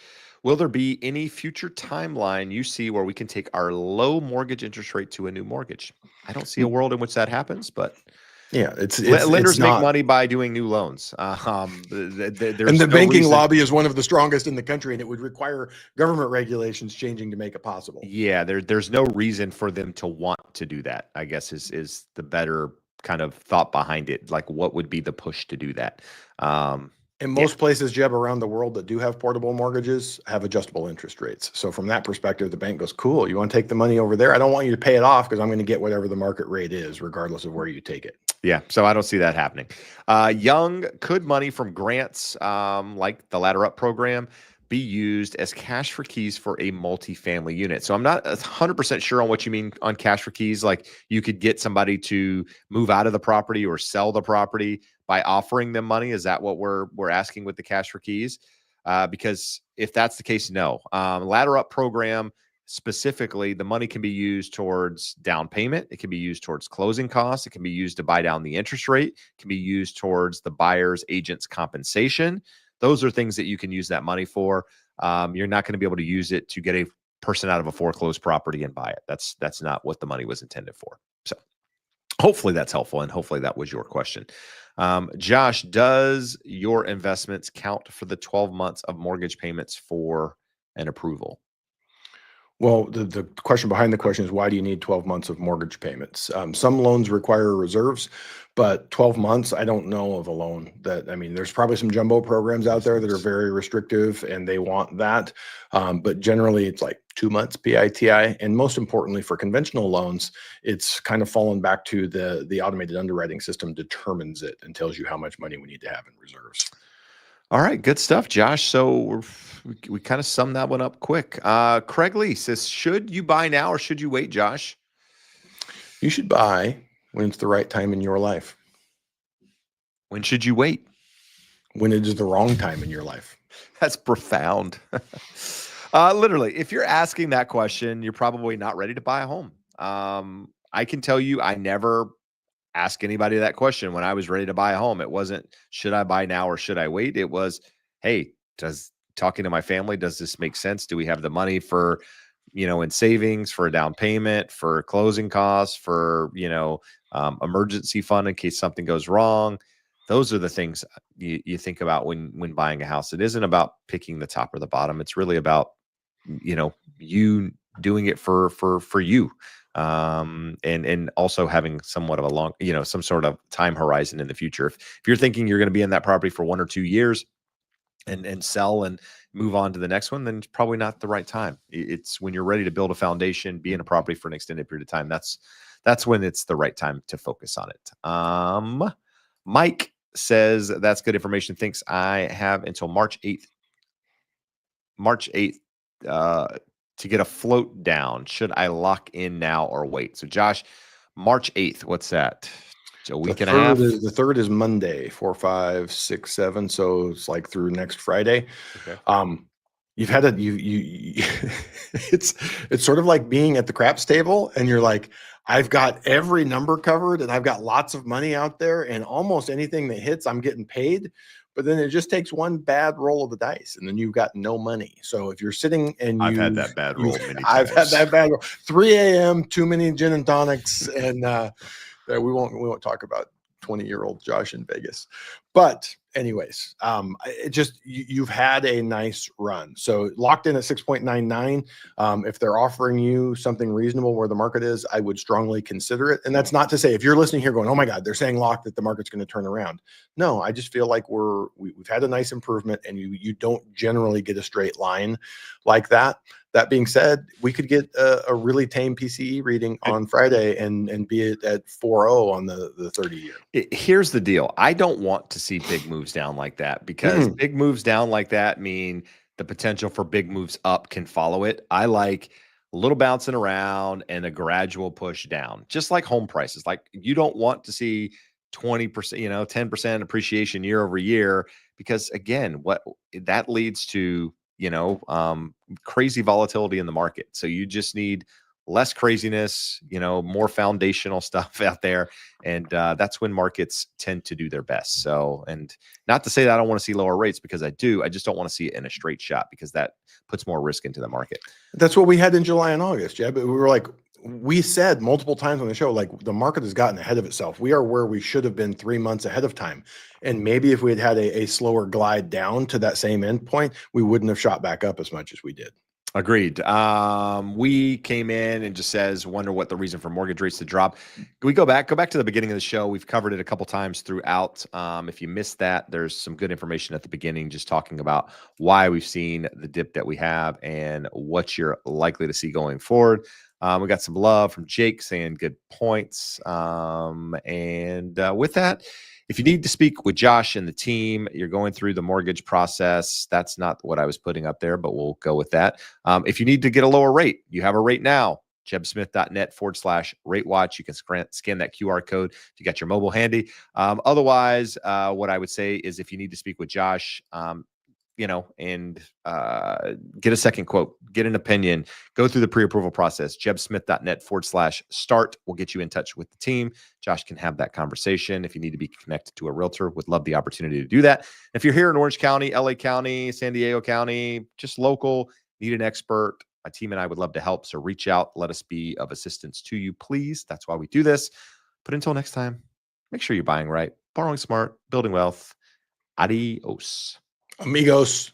will there be any future timeline you see where we can take our low mortgage interest rate to a new mortgage? I don't see a world in which that happens, but yeah, lenders make not money by doing new loans. and There's the no banking reason. lobby is one of the strongest in the country, and it would require government regulations changing to make it possible. Yeah, there's no reason for them to want to do that, I guess is the better kind of thought behind it. Like, what would be the push to do that? In most places, Jeb, around the world that do have portable mortgages have adjustable interest rates. So from that perspective, the bank goes, cool, you want to take the money over there? I don't want you to pay it off because I'm going to get whatever the market rate is, regardless of where you take it. Yeah, so I don't see that happening. Young, could money from grants like the Ladder Up program be used as cash for keys for a multifamily unit? So I'm not 100% sure on what you mean on cash for keys. Like, you could get somebody to move out of the property or sell the property by offering them money. Is that what we're asking with the cash for keys? Because if that's the case, no. Ladder Up program, specifically, the money can be used towards down payment. It can be used towards closing costs. It can be used to buy down the interest rate. It can be used towards the buyer's agent's compensation. Those are things that you can use that money for. You're not going to be able to use it to get a person out of a foreclosed property and buy it. That's not what the money was intended for. So hopefully that's helpful, and hopefully that was your question. Josh, does your investments count for the 12 months of mortgage payments for an approval? Well, the question behind the question is, why do you need 12 months of mortgage payments? Some loans require reserves, but 12 months, I don't know of a loan that, I mean, there's probably some jumbo programs out there that are very restrictive and they want that. But generally it's like 2 months PITI. And most importantly, for conventional loans, it's kind of fallen back to the automated underwriting system determines it and tells you how much money we need to have in reserves. All right, good stuff, Josh. So we kind of summed that one up quick. Craig Lee says, should you buy now or should you wait, Josh? You should buy when it's the right time in your life. When should you wait? When it is the wrong time in your life. That's profound. Literally, if you're asking that question, you're probably not ready to buy a home. I can tell you, I never ask anybody that question when I was ready to buy a home. It wasn't, should I buy now or should I wait? It was, hey, talking to my family, does this make sense? Do we have the money for, in savings, for a down payment, for closing costs, for, emergency fund in case something goes wrong? Those are the things you think about when buying a house. It isn't about picking the top or the bottom. It's really about, you doing it for you. And also having somewhat of a long, some sort of time horizon in the future. If you're thinking you're going to be in that property for 1 or 2 years and sell and move on to the next one, then it's probably not the right time. It's when you're ready to build a foundation, be in a property for an extended period of time. That's when it's the right time to focus on it. Mike says, that's good information. Thinks I have until March 8th to get a float down. Should I lock in now or wait? So Josh, March 8th, what's that? A week and a half? The third is Monday, 4, 5, 6, 7. So it's like through next Friday. Okay. you've had a you it's sort of like being at the craps table and you're like, I've got every number covered and I've got lots of money out there and almost anything that hits, I'm getting paid. But then it just takes one bad roll of the dice and then you've got no money. So if you're sitting and I've had that bad roll many I've had times. that bad roll. 3 a.m., too many gin and tonics, and that we won't talk about 20-year-old Josh in Vegas. But anyways, it just you've had a nice run. So locked in at 6.99. If they're offering you something reasonable where the market is, I would strongly consider it. And that's not to say if you're listening here going, oh my God, they're saying locked that the market's going to turn around. No, I just feel like we've had a nice improvement, and you don't generally get a straight line like that. That being said, we could get a really tame PCE reading on Friday and be at 4.0 on the 30-year. Here's the deal. I don't want to see big moves down like that because big moves down like that mean the potential for big moves up can follow it. I like a little bouncing around and a gradual push down, just like home prices. Like you don't want to see 20%, 10% appreciation year over year, because again, what that leads to, crazy volatility in the market. So you just need less craziness, more foundational stuff out there. And that's when markets tend to do their best. So, and not to say that I don't want to see lower rates, because I do. I just don't want to see it in a straight shot, because that puts more risk into the market. That's what we had in July and August, Jeb. We were like, we said multiple times on the show, like the market has gotten ahead of itself. We are where we should have been 3 months ahead of time. And maybe if we had a slower glide down to that same endpoint, we wouldn't have shot back up as much as we did. Agreed. We came in and just says, wonder what the reason for mortgage rates to drop. Can we go back to the beginning of the show? We've covered it a couple times throughout. If you missed that, there's some good information at the beginning, just talking about why we've seen the dip that we have and what you're likely to see going forward. We got some love from Jake saying good points. And with that, if you need to speak with Josh and the team, you're going through the mortgage process. That's not what I was putting up there, but we'll go with that. If you need to get a lower rate, you have a rate now. JebSmith.net/rate watch. You can scan that QR code if you got your mobile handy. Otherwise, what I would say is if you need to speak with Josh, and get a second quote, get an opinion, go through the pre-approval process. JebSmith.net/start will get you in touch with the team. Josh can have that conversation. If you need to be connected to a realtor, would love the opportunity to do that. If you're here in Orange County, LA County, San Diego County, just local, need an expert, my team and I would love to help. So reach out, let us be of assistance to you, please. That's why we do this. But until next time, make sure you're buying right, borrowing smart, building wealth. Adios. Amigos.